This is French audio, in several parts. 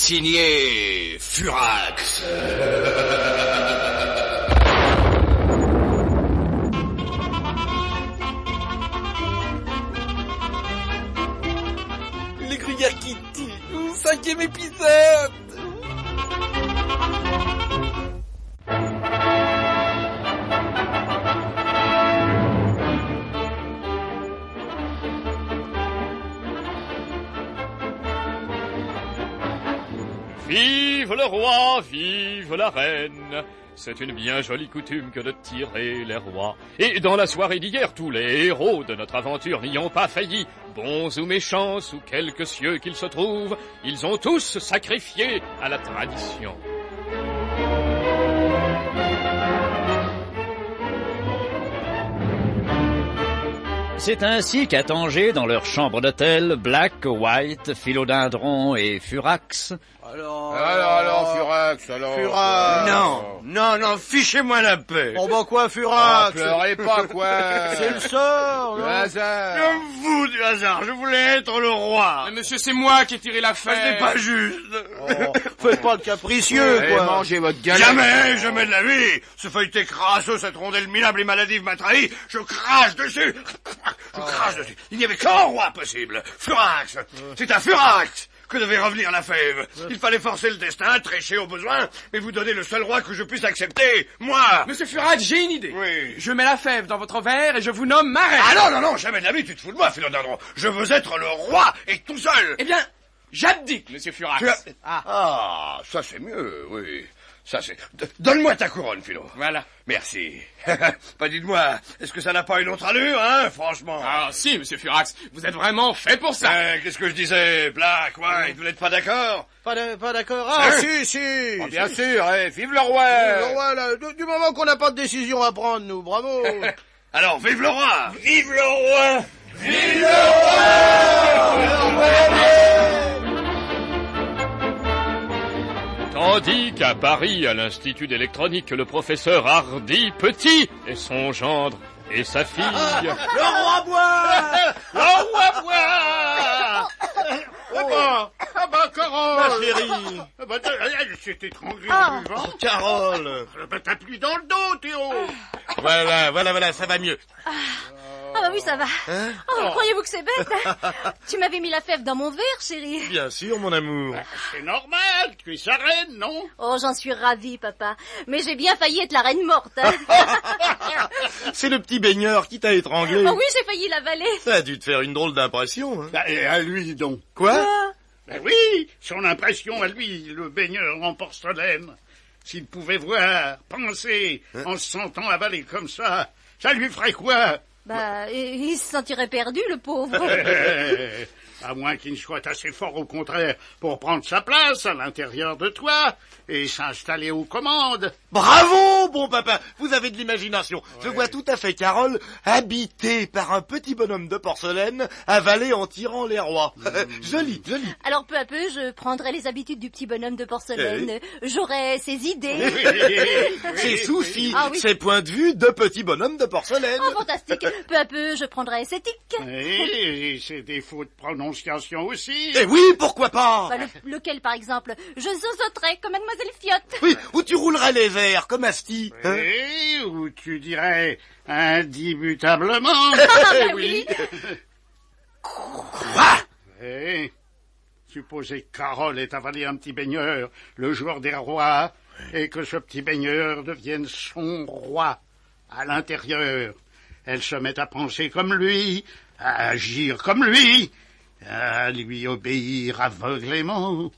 Signé Furax. Les Gruyères Kitty, 5e épisode. Vive le roi, vive la reine. C'est une bien jolie coutume que de tirer les rois. Et dans la soirée d'hier, tous les héros de notre aventure n'y ont pas failli. Bons ou méchants, sous quelque cieux qu'ils se trouvent, ils ont tous sacrifié à la tradition. C'est ainsi qu'à Tanger, dans leur chambre d'hôtel, Black, White, Philodendron et Furax... Alors, Furax, alors... Furax. Non, fichez-moi la paix. Oh bah quoi, Furax? Pleurez pas, quoi. C'est le sort, Le non? hasard. Vous du hasard, je voulais être le roi. Mais monsieur, c'est moi qui ai tiré la Ce n'est fève. pas juste. Oh, faites pas le capricieux, Eh, quoi. mangez votre galette. Jamais de la vie. Ce feuilleté crasseux, cette rondelle minable et maladive m'a trahi. Je crache dessus. Il n'y avait qu'un roi possible. Furax. C'est à Furax que devait revenir la fève. Il fallait forcer le destin, trécher au besoin, mais vous donner le seul roi que je puisse accepter. Moi. Monsieur Furax, j'ai une idée. Oui. Je mets la fève dans votre verre et je vous nomme ma reine. Ah non, jamais de la vie, tu te fous de moi, Philodendron. Je veux être le roi et tout seul. Eh bien, j'abdique, monsieur Furax. Ah, ça c'est mieux, oui. Ça c'est... Donne-moi ta couronne, Philo. Voilà. Merci. Pas dites-moi, est-ce que ça n'a pas une autre allure, hein, franchement? Ah si, monsieur Furax, vous êtes vraiment fait pour ça. Qu'est-ce que je disais, Black, White, vous n'êtes pas d'accord? Pas d'accord. Ah, Hein? si. Oh, bien sûr, vive le roi. Le roi, là, du moment qu'on n'a pas de décision à prendre, nous, bravo. Alors, vive le roi! Vive le roi. Tandis qu'à Paris, à l'Institut d'électronique, le professeur Hardy Petit et son gendre et sa fille... Le roi boit. Ah bah, Carole! Ma chérie. Ah bah, c'est étranglé Ah. du vent. Carole. Bah, t'as plus dans le dos, Théo! Voilà, ça va mieux. Ah bah oui, ça va. Oh, croyez-vous que c'est bête, hein? Tu m'avais mis la fève dans mon verre, chérie. Bien sûr, mon amour. C'est normal, tu es sa reine, non? Oh, j'en suis ravie, papa. Mais j'ai bien failli être la reine morte, hein. C'est le petit baigneur qui t'a étranglé. Oh oui, j'ai failli l'avaler. Ça a dû te faire une drôle d'impression, hein. Et à lui, donc. Quoi? Ben oui, son impression à lui, le baigneur en porcelaine. S'il pouvait voir, penser, en se sentant avaler comme ça lui ferait quoi? Bah, il se sentirait perdu, le pauvre. À moins qu'il ne soit assez fort, au contraire, pour prendre sa place à l'intérieur de toi et s'installer aux commandes. Bravo, bon papa, vous avez de l'imagination. Je vois tout à fait Carole habitée par un petit bonhomme de porcelaine avalé en tirant les rois. Joli. Alors, peu à peu, je prendrai les habitudes du petit bonhomme de porcelaine. J'aurai ses idées. Ses soucis, Ah oui. ses points de vue de petit bonhomme de porcelaine. Oh, fantastique. Peu à peu, je prendrai ses tics. Et ses défauts de prononciation aussi. Eh oui, pourquoi pas? Bah, lequel, par exemple? Je zozoterai comme Mademoiselle Fiotte. Oui, ou tu roulerais les verres comme Asti. Hein? Et ou tu dirais indubitablement. Ah, bah oui. Eh, supposez que Carole ait avalé un petit baigneur le jour des rois et que ce petit baigneur devienne son roi à l'intérieur. Elle se met à penser comme lui, à agir comme lui, à lui obéir aveuglément.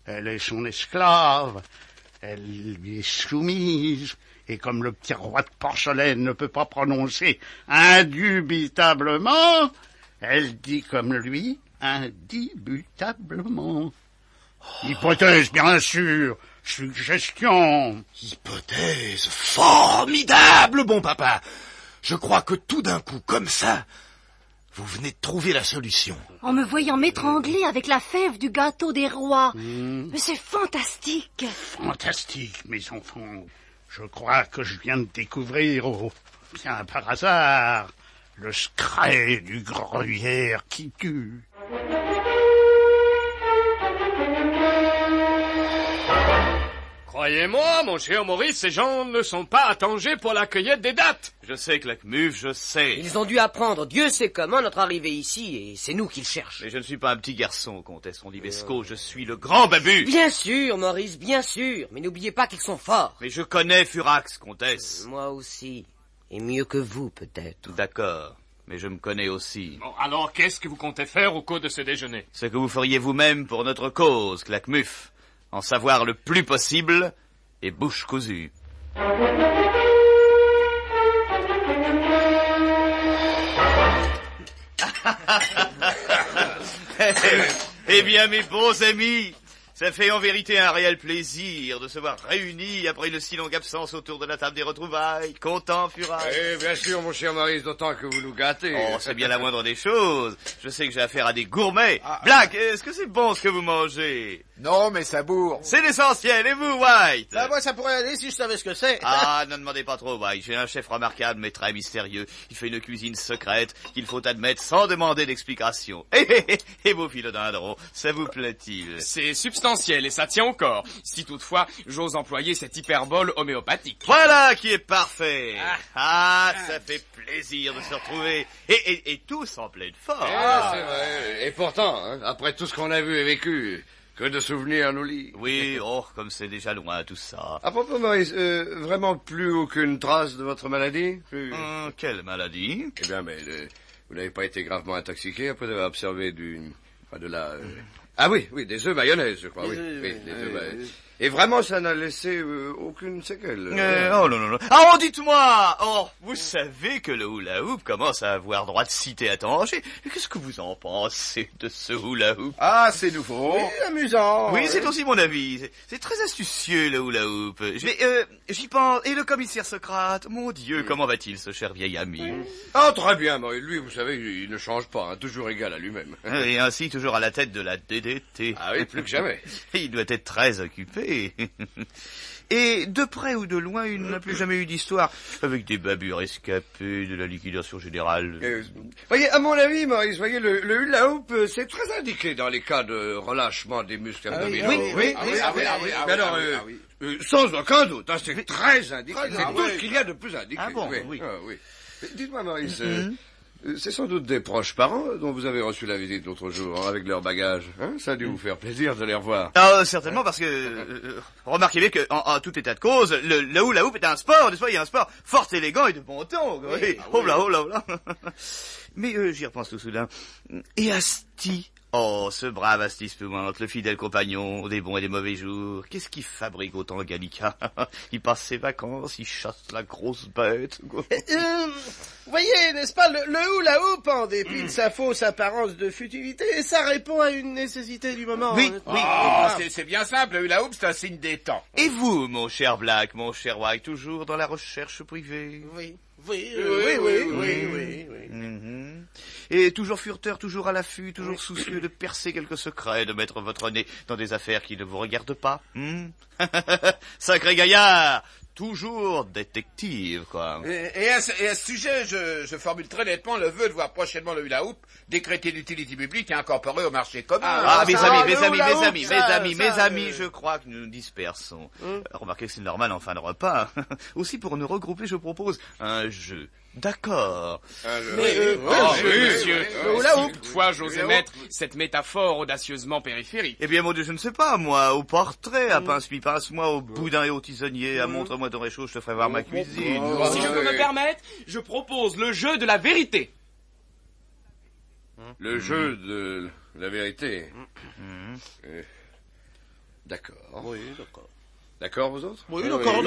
Elle est son esclave, elle lui est soumise, et comme le petit roi de porcelaine ne peut pas prononcer indubitablement, elle dit comme lui, indubitablement. Hypothèse, bien sûr, suggestion. Hypothèse formidable, bon papa. Je crois que tout d'un coup, comme ça, vous venez de trouver la solution. En me voyant m'étrangler avec la fève du gâteau des rois. Mais c'est fantastique. Fantastique, mes enfants. Je crois que je viens de découvrir, bien par hasard, le secret du gruyère qui tue. Croyez-moi, mon cher Maurice, ces gens ne sont pas à Tanger pour la cueillette des dattes. Je sais que la Cmuf, je sais. Ils ont dû apprendre, Dieu sait comment, notre arrivée ici, et c'est nous qu'ils cherchent. Mais je ne suis pas un petit garçon, comtesse Rondivesco, je suis le grand Babu. Bien sûr, Maurice, bien sûr, mais n'oubliez pas qu'ils sont forts. Mais je connais Furax, comtesse. Moi aussi, et mieux que vous, peut-être. D'accord, mais je me connais aussi. Bon, alors qu'est-ce que vous comptez faire au cours de ce déjeuner? Ce que vous feriez vous-même pour notre cause, Claquemuf. En savoir le plus possible et bouche cousue. Eh bien, mes bons amis, ça fait en vérité un réel plaisir de se voir réunis après une si longue absence autour de la table des retrouvailles. Content, Furax? Eh, bien sûr, mon cher Maurice, d'autant que vous nous gâtez. Oh, c'est bien la moindre des choses. Je sais que j'ai affaire à des gourmets. Black, est-ce que c'est bon ce que vous mangez? Non, mais ça bourre. C'est l'essentiel. Et vous, White? Bah, moi, ça pourrait aller si je savais ce que c'est. Ah, ne demandez pas trop, White. J'ai un chef remarquable, mais très mystérieux. Il fait une cuisine secrète qu'il faut admettre sans demander d'explication. Et vos philodendrons, ça vous plaît-il? C'est substantiel et ça tient au corps, si toutefois j'ose employer cette hyperbole homéopathique. Voilà qui est parfait. Ah, ça fait plaisir de se retrouver. Et tous en pleine forme. C'est vrai. Et pourtant, hein, après tout ce qu'on a vu et vécu, que de souvenirs nous lient. Oui, oh, comme c'est déjà loin tout ça. À propos, Maurice, vraiment plus aucune trace de votre maladie? Quelle maladie? Eh bien, mais vous n'avez pas été gravement intoxiqué après avoir observé de la... Ah oui, des œufs mayonnaise, je crois, oui. Des œufs mayonnaise. Et vraiment, ça n'a laissé aucune séquelle. Oh non. Ah, dites-moi! Oh, vous savez que le hula hoop commence à avoir droit de cité à Tanger. Qu'est-ce que vous en pensez de ce hula hoop? Ah, c'est nouveau. Oui, amusant. Oui, c'est aussi mon avis. C'est très astucieux, le hula hoop. Mais j'y pense. Et le commissaire Socrate? Mon Dieu, comment va-t-il, ce cher vieil ami? Ah, très bien, Maurice. Lui, vous savez, il ne change pas, hein, toujours égal à lui-même. Et ainsi, toujours à la tête de la DDT. Ah oui, plus que jamais. Il doit être très occupé. Et de près ou de loin, il n'a plus jamais eu d'histoire avec des babus rescapés de la liquidation générale. Voyez, à mon avis, Maurice, voyez, le hula hoop, c'est très indiqué dans les cas de relâchement des muscles abdominaux. Oui. Mais alors, sans aucun doute, hein, c'est très indiqué. C'est tout ce qu'il y a de plus indiqué. Ah bon, oui. Oui. Dites-moi, Maurice, c'est sans doute des proches parents dont vous avez reçu la visite l'autre jour, hein, avec leur bagage. Hein, ça a dû vous faire plaisir de les revoir. Ah, certainement, parce que, remarquez bien en tout état de cause, le hula hoop est un sport, n'est-ce pas? Il y a un sport fort élégant et de bon ton. Oui. Oh là. Mais j'y repense tout soudain. Et Asti? Oh, ce brave Asti Spumante, le fidèle compagnon des bons et des mauvais jours. Qu'est-ce qu'il fabrique autant Gallica? Il passe ses vacances, il chasse la grosse bête. Voyez, n'est-ce pas, le hula hoop, en dépit de sa fausse apparence de futilité, ça répond à une nécessité du moment. Oui. C'est bien simple, le hula hoop c'est un signe des temps. Et vous, mon cher Black, mon cher White, toujours dans la recherche privée? Oui. Mhm. Et toujours fureteur, toujours à l'affût, toujours soucieux de percer quelques secrets, de mettre votre nez dans des affaires qui ne vous regardent pas. Sacré gaillard, toujours détective, quoi. Et à ce sujet, je formule très nettement le vœu de voir prochainement le hula hoop décrété d'utilité publique et incorporé au marché commun. Mes amis, je crois que nous nous dispersons. Remarquez que c'est normal en fin de repas. Aussi, pour nous regrouper, je propose un jeu. D'accord. Monsieur, toutefois, j'ose émettre cette métaphore audacieusement périphérique. Eh bien, mon Dieu, je ne sais pas, moi, au portrait, à pince-mi-pince-moi, au boudin et au tisonnier, à montre-moi ton réchaud, je te ferai voir ma cuisine. Si je peux me permettre, je propose le jeu de la vérité. Le jeu de la vérité. D'accord. Oui, d'accord. D'accord, vous autres? Oui, d'accord.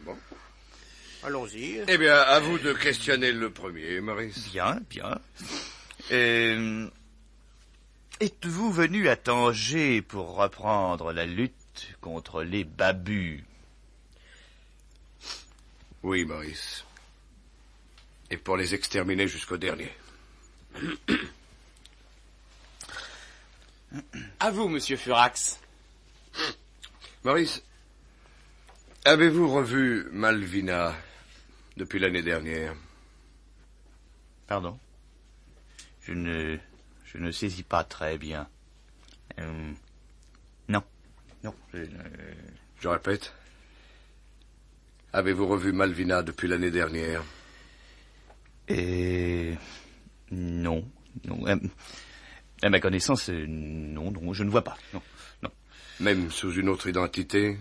Bon. Allons-y. Eh bien, à vous de questionner le premier, Maurice. Bien. Êtes-vous venu à Tanger pour reprendre la lutte contre les babus? Oui, Maurice. Et pour les exterminer jusqu'au dernier. À vous, monsieur Furax. Maurice, avez-vous revu Malvina depuis l'année dernière? Pardon? Je ne saisis pas très bien. Non. Non, Je répète. Avez-vous revu Malvina depuis l'année dernière? Non. À ma connaissance, non, je ne vois pas. Non. Même sous une autre identité?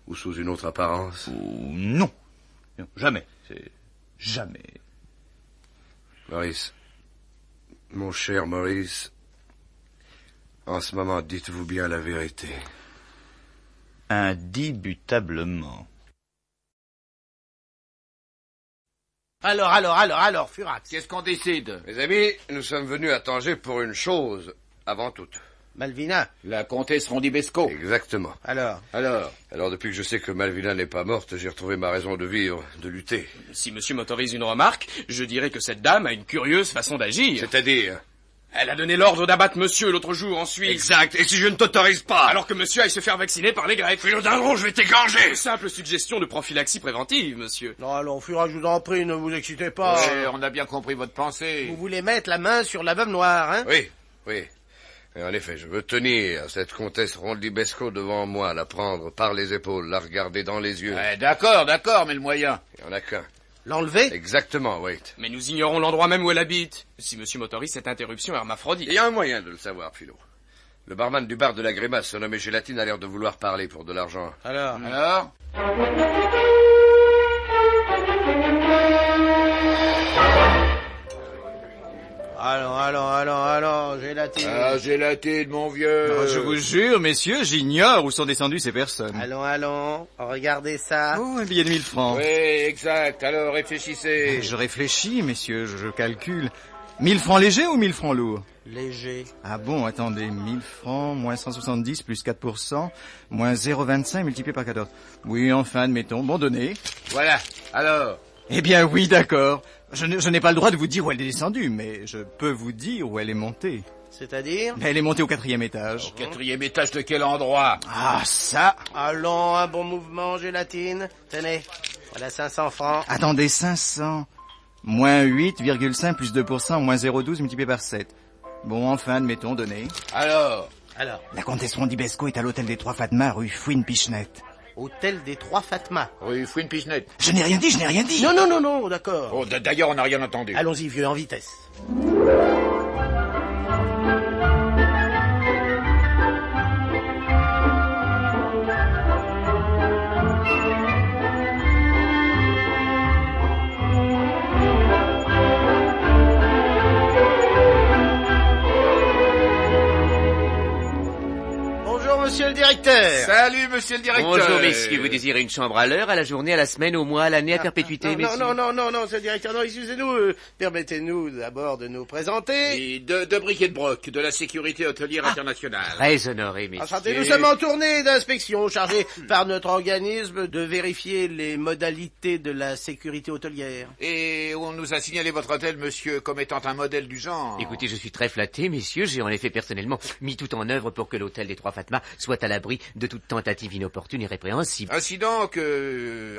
Ou sous une autre apparence? Non, jamais. Jamais. Maurice. Mon cher Maurice. En ce moment, dites-vous bien la vérité. Indubitablement. Alors, Furax. Qu'est-ce qu'on décide? Mes amis, nous sommes venus à Tanger pour une chose, avant toute. Malvina. La comtesse Rondibesco. Exactement. Alors, depuis que je sais que Malvina n'est pas morte, j'ai retrouvé ma raison de vivre, de lutter. Si monsieur m'autorise une remarque, je dirais que cette dame a une curieuse façon d'agir. C'est-à-dire? Elle a donné l'ordre d'abattre monsieur l'autre jour en Suisse. Exact. Et si je ne t'autorise pas? Alors que monsieur aille se faire vacciner par les Grecs. Philodendron, je vais t'égorger! Simple suggestion de prophylaxie préventive, monsieur. non, allons, Furax, je vous en prie, ne vous excitez pas. Ouais, on a bien compris votre pensée. Vous voulez mettre la main sur la veuve noire, hein? Oui. Et en effet, je veux tenir cette comtesse Rondibesco devant moi, la prendre par les épaules, la regarder dans les yeux. Ouais, d'accord, mais le moyen? Il n'y en a qu'un. L'enlever? Exactement, Waite. Mais nous ignorons l'endroit même où elle habite. Si monsieur m'autorise cette interruption hermaphrodite. Il y a un moyen de le savoir, Philo. Le barman du bar de la Grimace, surnommé Gélatine, a l'air de vouloir parler pour de l'argent. Alors? Allons, Gélatine. Ah, Gélatine, mon vieux. Je vous jure, messieurs, j'ignore où sont descendues ces personnes. Allons, regardez ça. Oh, un billet de 1000 francs. Oui, exact. Alors, réfléchissez. Je réfléchis, messieurs, je calcule. 1000 francs légers ou 1000 francs lourds? Léger. Ah bon, attendez, 1000 francs, moins 170, plus 4%, moins 0,25 multiplié par 14. Oui, enfin, admettons. Bon, donnez. Voilà. Alors? Eh bien, oui, d'accord. Je n'ai pas le droit de vous dire où elle est descendue, mais je peux vous dire où elle est montée. C'est-à-dire? Elle est montée au 4e étage. 4e étage de quel endroit? Ah, ça. Allons, un bon mouvement, Gélatine. Tenez, voilà 500 francs. Attendez, 500. Moins 8,5 plus 2%, moins 0,12 multiplié par 7. Bon, enfin, admettons, donnez. Alors? La comtesse Rondibesco est à l'hôtel des Trois Fatmas, rue Fouine-Pichenette. Hôtel des Trois Fatmas. Rue Fouine-Pichenette. Je n'ai rien dit. Non, d'accord. Oh, d'ailleurs, on n'a rien entendu. Allons-y, vieux, en vitesse. Monsieur le directeur. Salut, monsieur le directeur. Bonjour, messieurs. Vous désirez une chambre à l'heure, à la journée, à la semaine, au mois, à l'année, à perpétuité, messieurs? Non, monsieur le directeur, non, excusez-nous. Permettez-nous d'abord de nous présenter. Et de Bric et de Broc, de la sécurité hôtelière internationale. Très honoré, messieurs. Enchanté, nous sommes en tournée d'inspection, chargée par notre organisme de vérifier les modalités de la sécurité hôtelière. Et on nous a signalé votre hôtel, monsieur, comme étant un modèle du genre. Écoutez, je suis très flatté, messieurs. J'ai en effet personnellement mis tout en œuvre pour que l'hôtel des Trois Fatmas soit à l'abri de toute tentative inopportune et répréhensible. Ainsi donc,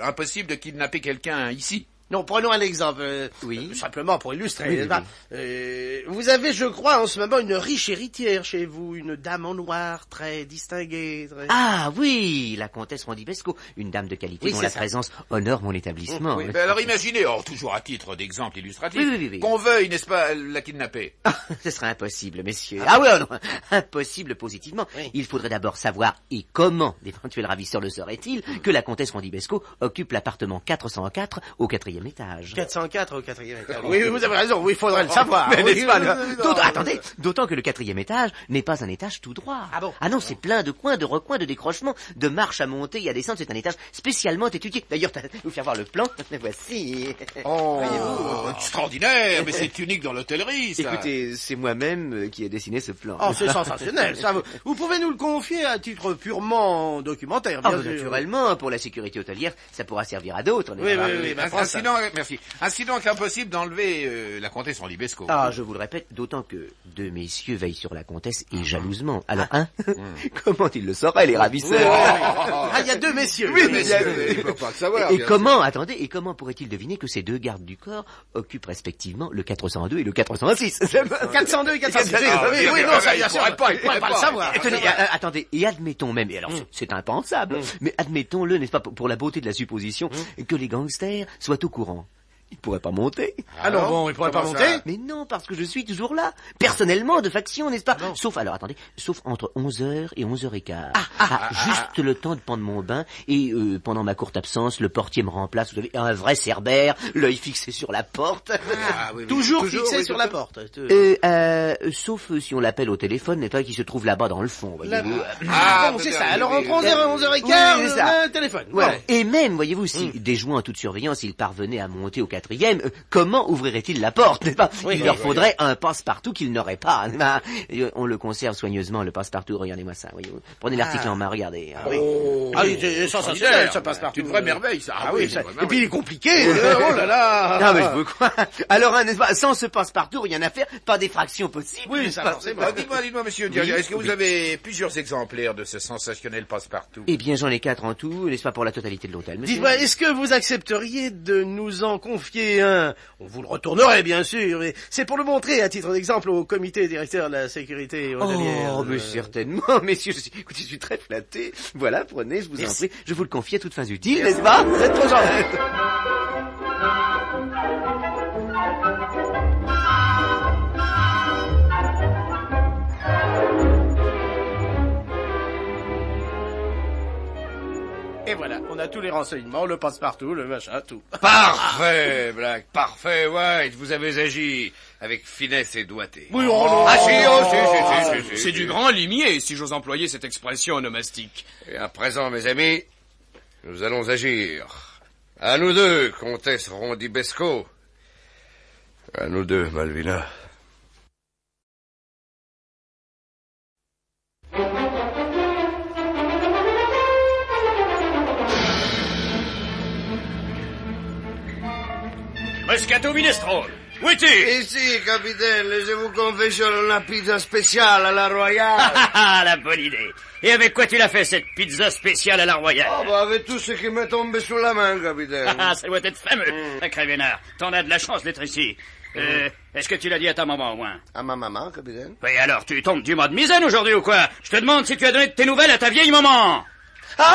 impossible de kidnapper quelqu'un ici. Non, prenons un exemple. Oui. Simplement pour illustrer. Oui, n'est-ce pas oui. Vous avez, je crois, en ce moment une riche héritière chez vous, une dame en noir, très distinguée. Ah oui, la comtesse Rondibesco, une dame de qualité Oui, dont c'est la ça. présence honore mon établissement. Oui, ben alors imaginez, toujours à titre d'exemple illustratif, Oui. qu'on veuille, n'est-ce pas, la kidnapper. Ce serait impossible, messieurs. Ah oui, non, impossible positivement. Oui. Il faudrait d'abord savoir, et comment d'éventuels ravisseurs le sauraient-ils, que la comtesse Rondibesco occupe l'appartement 404 au 4e étage. 404 au 4e étage. Oui, vous avez raison, oui, il faudrait le savoir. Mais n'est-ce pas, non. Attendez, d'autant que le 4e étage n'est pas un étage tout droit. Ah bon? Ah non, c'est plein de coins, de recoins, de décrochements, de marches à monter et à descendre. C'est un étage spécialement étudié. D'ailleurs, je vais vous faire voir le plan. Voici. Oh, extraordinaire, mais c'est unique dans l'hôtellerie, ça. Écoutez, c'est moi-même qui ai dessiné ce plan. Oh, c'est sensationnel, ça. Vous pouvez nous le confier à titre purement documentaire, bien sûr. Naturellement, pour la sécurité hôtelière, ça pourra servir à d'autres. Oui. Ainsi merci. Ainsi donc impossible d'enlever la comtesse en libesco. Ah, je vous le répète, d'autant que deux messieurs veillent sur la comtesse et jalousement. Alors, hein, comment ils le sauraient, les ravisseurs? Ah, il y a deux messieurs. Oui, mais il ne peut pas le savoir. Et comment, attendez, et comment pourrait-il deviner que ces deux gardes du corps occupent respectivement le 402 et le 406? 402 et 406. Oui, non, ça, bien sûr, il pourrait pas le savoir. Tenez, attendez, et admettons même, et alors c'est impensable, mais admettons-le, n'est-ce pas, pour la beauté de la supposition, que les gangsters soient au courant. Ils pourraient pas monter. Alors bon, ils pourraient pas monter? Mais non, parce que je suis toujours là. Personnellement, de faction, n'est-ce pas? Sauf, alors attendez, sauf entre 11h et 11h15. Juste le temps de prendre mon bain et pendant ma courte absence, le portier me remplace. Vous avez un vrai cerbère, l'œil fixé sur la porte. Toujours fixé sur la porte. Sauf si on l'appelle au téléphone, n'est-ce pas, qui se trouve là-bas dans le fond, voyez-vous. Bon, c'est ça. Alors entre 11h et 11h15, le téléphone. Voilà. Et même, voyez-vous, si déjouant en toute surveillance, il parvenait à monter au 4e, comment ouvrirait-il la porte, n'est-ce pas? Il leur faudrait un passe-partout qu'ils n'auraient pas. On le conserve soigneusement, le passe-partout. Regardez-moi ça, voyez-vous. Prenez l'article en main, regardez. C'est sensationnel, ça passe-partout. C'est une vraie merveille, ça. Ah oui, ça. Et puis il est compliqué. Oh là là. Non, mais je veux quoi? Alors, n'est-ce pas, sans ce passe-partout, rien à faire, pas d'effraction possible. Oui, ça forcément. Dites-moi, monsieur, est-ce que vous avez plusieurs exemplaires de ce sensationnel passe-partout? Eh bien, j'en ai 4 en tout, n'est-ce pas, pour la totalité de l'hôtel, monsieur. Dites-moi, est-ce que vous accepteriez de nous en confier un? On vous le retournerait, bien sûr, mais c'est pour le montrer à titre d'exemple au comité directeur de la sécurité hôtelière. Oh, mais certainement, messieurs, écoutez, je suis très flatté. Voilà, prenez, je vous en prie, je vous le confie à toutes fins utiles, n'est-ce pas? Vous êtes trop gentil. Et voilà, on a tous les renseignements, le passe-partout, le machin, tout. Parfait, Black, parfait, White, vous avez agi avec finesse et doigté. Oui, oh, si. C'est du grand limier, si j'ose employer cette expression onomastique. Et à présent, mes amis, nous allons agir. À nous deux, comtesse Rondibesco. À nous deux, Malvina. Moscato Minestrone, où es-tu? Ici, capitaine, je vous confectionne una pizza spéciale à la royale. La bonne idée. Et avec quoi tu l'as fait, cette pizza spéciale à la royale? Avec tout ce qui m'est tombé sous la main, capitaine. Ça doit être fameux. Sacré vénard, t'en as de la chance d'être ici. Est-ce que tu l'as dit à ta maman, au moins? À ma maman, capitaine. Oui, alors, tu tombes du mode misaine aujourd'hui ou quoi? Je te demande si tu as donné de tes nouvelles à ta vieille maman. Non.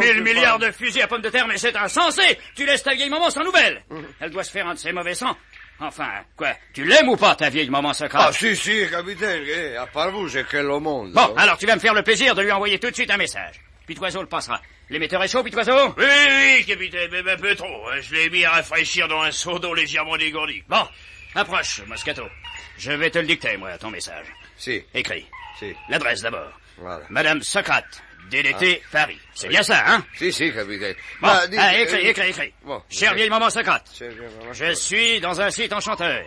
1000 milliards de fusils à pommes de terre, mais c'est insensé. Tu laisses ta vieille maman sans nouvelles. Elle doit se faire un de ses mauvais sangs. Enfin, quoi, tu l'aimes ou pas, ta vieille maman secrète? Si, capitaine, à part vous, j'ai qu'elle au monde. Bon, alors tu vas me faire le plaisir de lui envoyer tout de suite un message. Pitoiseau le passera. L'émetteur est chaud, Pitoiseau? Oui, capitaine, même un peu trop. Je l'ai mis à rafraîchir dans un seau d'eau légèrement dégourdi. Bon, approche, Moscato. Je vais te le dicter, moi, ton message. Si. Écris. Si. L'adresse d'abord. Voilà. Madame Socrate, DDT, Paris. C'est bien ça, hein? Si, capitaine. Bon, écris. Bon, Chère vieille maman Socrate, je suis dans un site enchanteur,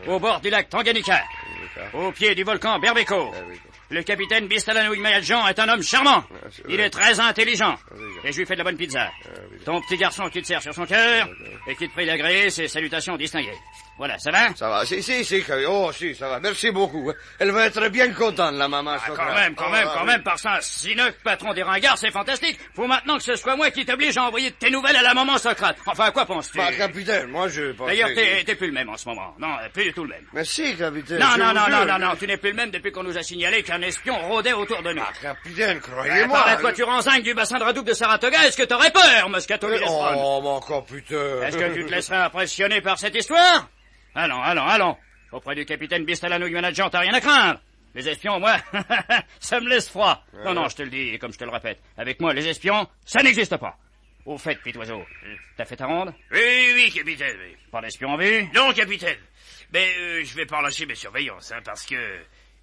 au bord du lac Tanganyika, au pied du volcan Berbeko. Le capitaine Bistalano Igmayajan est un homme charmant. Il est très intelligent. Et je lui fais de la bonne pizza. Ton petit garçon qui te sert sur son cœur et qui te prie d'agréer ses salutations distinguées. Voilà, ça va? Ça va, si, ça va. Merci beaucoup. Elle va être bien contente, la maman. Quand même, par ça, Sinoc, patron des ringards, c'est fantastique. Faut maintenant que ce soit moi qui t'oblige à envoyer tes nouvelles à la maman Socrate. Enfin, à quoi penses-tu? Capitaine, moi je pense. D'ailleurs, t'es plus le même en ce moment. Non, plus du tout le même. Mais si, capitaine. Non, tu n'es plus le même depuis qu'on nous a signalé qu'un espion rôdait autour de nous. Capitaine, croyez-moi. Par la toiture en zinc du bassin de Redouble de Saratoga, est-ce que t'aurais peur, Moscato Minestrone? Oh, mais encore putain. Est-ce que tu te laisserais impressionner par cette histoire? Allons. Auprès du capitaine Bistalano Igmayajan, t'as rien à craindre. Les espions, moi, ça me laisse froid. Non, je te le dis, et comme je te le répète, avec moi, les espions, ça n'existe pas. Au fait, Pitoiseau, t'as fait ta ronde? Oui, capitaine, oui. Pas d'espion en vue? Non, capitaine. Mais je vais pas relâcher mes surveillances, parce que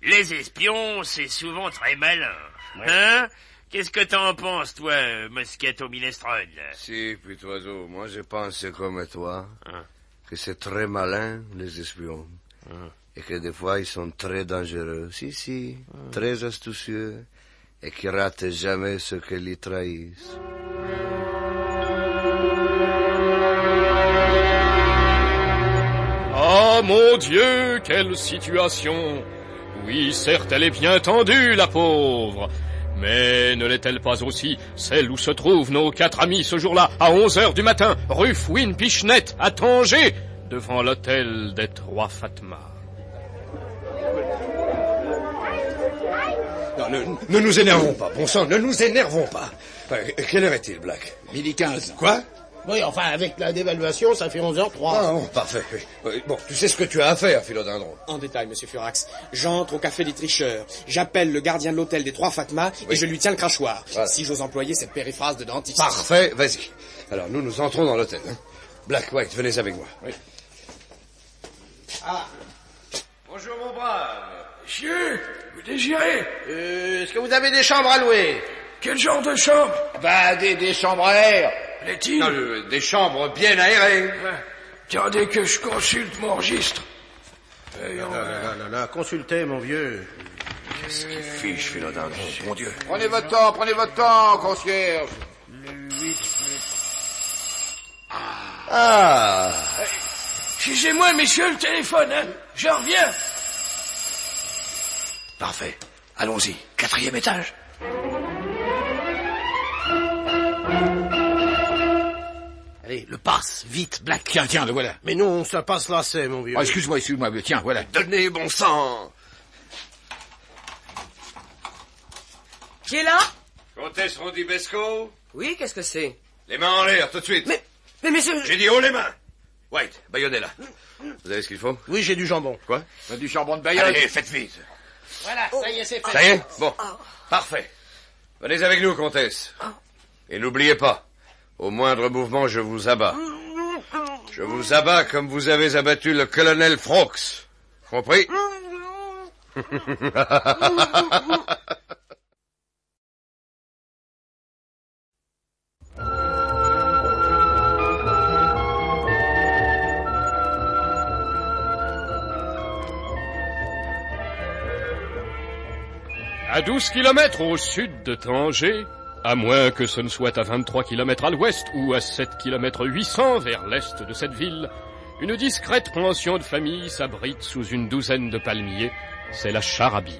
les espions, c'est souvent très malin. Ouais. Hein? Qu'est-ce que t'en penses, toi, Moscato Minestrone? Si, Pitoiseau, moi je pense comme toi. Que c'est très malin, les espions. Et que des fois, ils sont très dangereux. Si, très astucieux. Et qui ratent jamais ceux qui les trahissent. mon Dieu, quelle situation! Oui, certes, elle est bien tendue, la pauvre. Mais ne l'est-elle pas aussi celle où se trouvent nos 4 amis ce jour-là, à 11h du matin, rue Fouine-Pichenette, à Tanger, devant l'hôtel des 3 Fatma? Non, ne nous énervons pas, bon sang, ne nous énervons pas. Quelle heure est-il, Black? 12h15. Quoi? Oui, enfin, avec la dévaluation, ça fait 11h03. Ah, bon, parfait. Bon, tu sais ce que tu as à faire, Philodendron. En détail, monsieur Furax. J'entre au café des tricheurs. J'appelle le gardien de l'hôtel des 3 Fatma et je lui tiens le crachoir. Voilà. Si j'ose employer cette périphrase de dentiste. Parfait, vas-y. Alors, nous entrons dans l'hôtel. Hein. Black White, venez avec moi. Oui. Ah. Bonjour, mon brave. Monsieur, vous désirez? Est-ce que vous avez des chambres à louer? Quel genre de chambre? Bah, des chambres à air. Plaît-il? Non, des chambres bien aérées. Attendez que je consulte mon registre. Non, consultez, mon vieux. Qu'est-ce qu'il fiche, Philodendron, mon Dieu. Prenez votre temps, concierge. Le 8... Ah. Excusez-moi, messieurs, le téléphone, hein. Je reviens. Parfait. Allons-y. 4e étage. Allez, le passe, vite, Black. Tiens, le voilà. Mais non, ça passe là, c'est, mon vieux. Oh, excuse-moi, tiens, voilà. Donnez, bon sang. Qui est là? Comtesse Rondibesco? Oui, qu'est-ce que c'est? Les mains en l'air, tout de suite. Mais monsieur... J'ai dit haut les mains. White, Bayonella. Vous avez ce qu'il faut? Oui, j'ai du jambon. Quoi? Du jambon de Bayonne. Allez, faites vite. Voilà, ça y est, c'est fait. Ça y est? Bon. Parfait. Venez avec nous, comtesse. Et n'oubliez pas, au moindre mouvement, je vous abats. Je vous abats comme vous avez abattu le colonel Frox. Compris? À 12 kilomètres au sud de Tanger, à moins que ce ne soit à 23 kilomètres à l'ouest ou à 7 kilomètres 800 vers l'est de cette ville, une discrète pension de famille s'abrite sous une douzaine de palmiers. C'est la Charabia.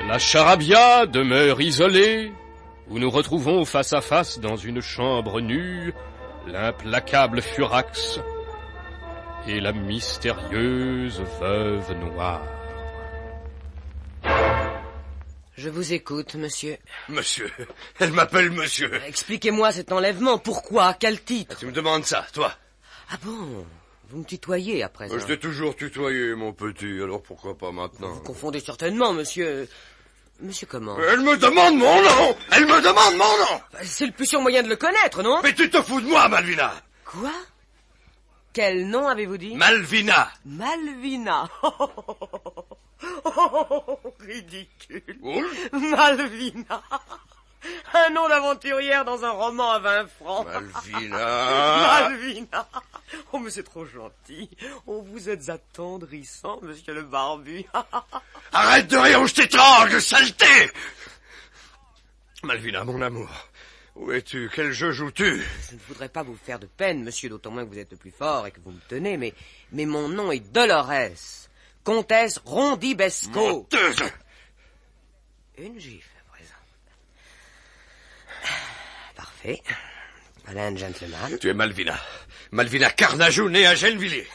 La Charabia demeure isolée, où nous retrouvons face à face dans une chambre nue l'implacable Furax et la mystérieuse veuve noire. Je vous écoute, monsieur. Monsieur. Elle m'appelle monsieur. Expliquez-moi cet enlèvement. Pourquoi? À quel titre? Tu me demandes ça, toi? Ah bon? Vous me tutoyez à présent. Je t'ai toujours tutoyé, mon petit, alors pourquoi pas maintenant? Vous confondez certainement, monsieur... Monsieur comment? Elle me demande mon nom! Elle me demande mon nom! C'est le plus sûr moyen de le connaître, non? Mais tu te fous de moi, Malvina! Quoi? Quel nom avez-vous dit? Malvina! Malvina! Ridicule! Oh. Malvina! Un nom d'aventurière dans un roman à 20 francs. Malvina! Malvina! Oh, mais c'est trop gentil. Oh, vous êtes attendrissant, monsieur le barbu. Arrête de rire ou je t'étrangle, saleté! Malvina, mon amour, où es-tu? Quel jeu joues-tu? Je ne voudrais pas vous faire de peine, monsieur, d'autant moins que vous êtes le plus fort et que vous me tenez, mais mon nom est Dolores, comtesse Rondibesco. Menteuse! Une gifle, à présent. Parfait. Voilà un gentleman. Tu es Malvina. Malvina Carnajou, née à Gennevilliers.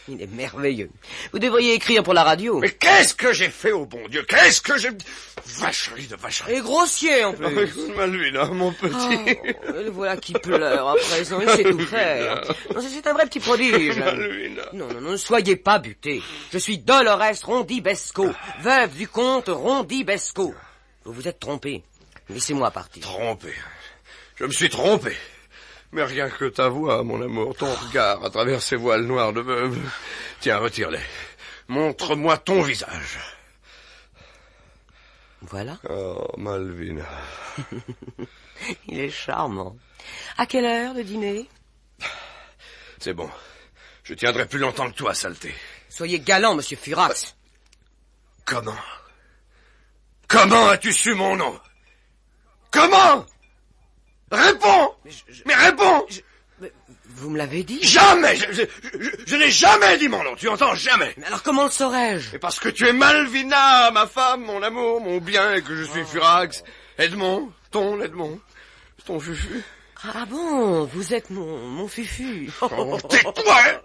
Il est merveilleux. Vous devriez écrire pour la radio. Mais qu'est-ce que j'ai fait au bon Dieu? Qu'est-ce que j'ai... Vacherie de vacherie. Et grossier, en plus. Malvina, mon petit. Oh, le voilà qui pleure à présent. Il sait tout faire. Non, c'est un vrai petit prodige. Malvina. Non, ne soyez pas buté. Je suis Dolores Rondibesco, veuve du comte Rondibesco. Vous vous êtes trompé. Laissez-moi partir. Trompé. Je me suis trompé. Mais rien que ta voix, mon amour, ton regard à travers ces voiles noirs de veuve. Tiens, retire-les. Montre-moi ton visage. Voilà. Oh, Malvina. Il est charmant. À quelle heure le dîner? C'est bon. Je tiendrai plus longtemps que toi, saleté. Soyez galant, monsieur Furax. Comment? Comment as-tu su mon nom? Comment? Réponds! Mais réponds! Vous me l'avez dit? Jamais! Je n'ai jamais dit mon nom, tu entends? Jamais! Mais alors comment le saurais-je? Et parce que tu es Malvina, ma femme, mon amour, mon bien, et que je suis Furax. Edmond, ton fufu. Ah bon, vous êtes mon fufu. Oh, tais-toi!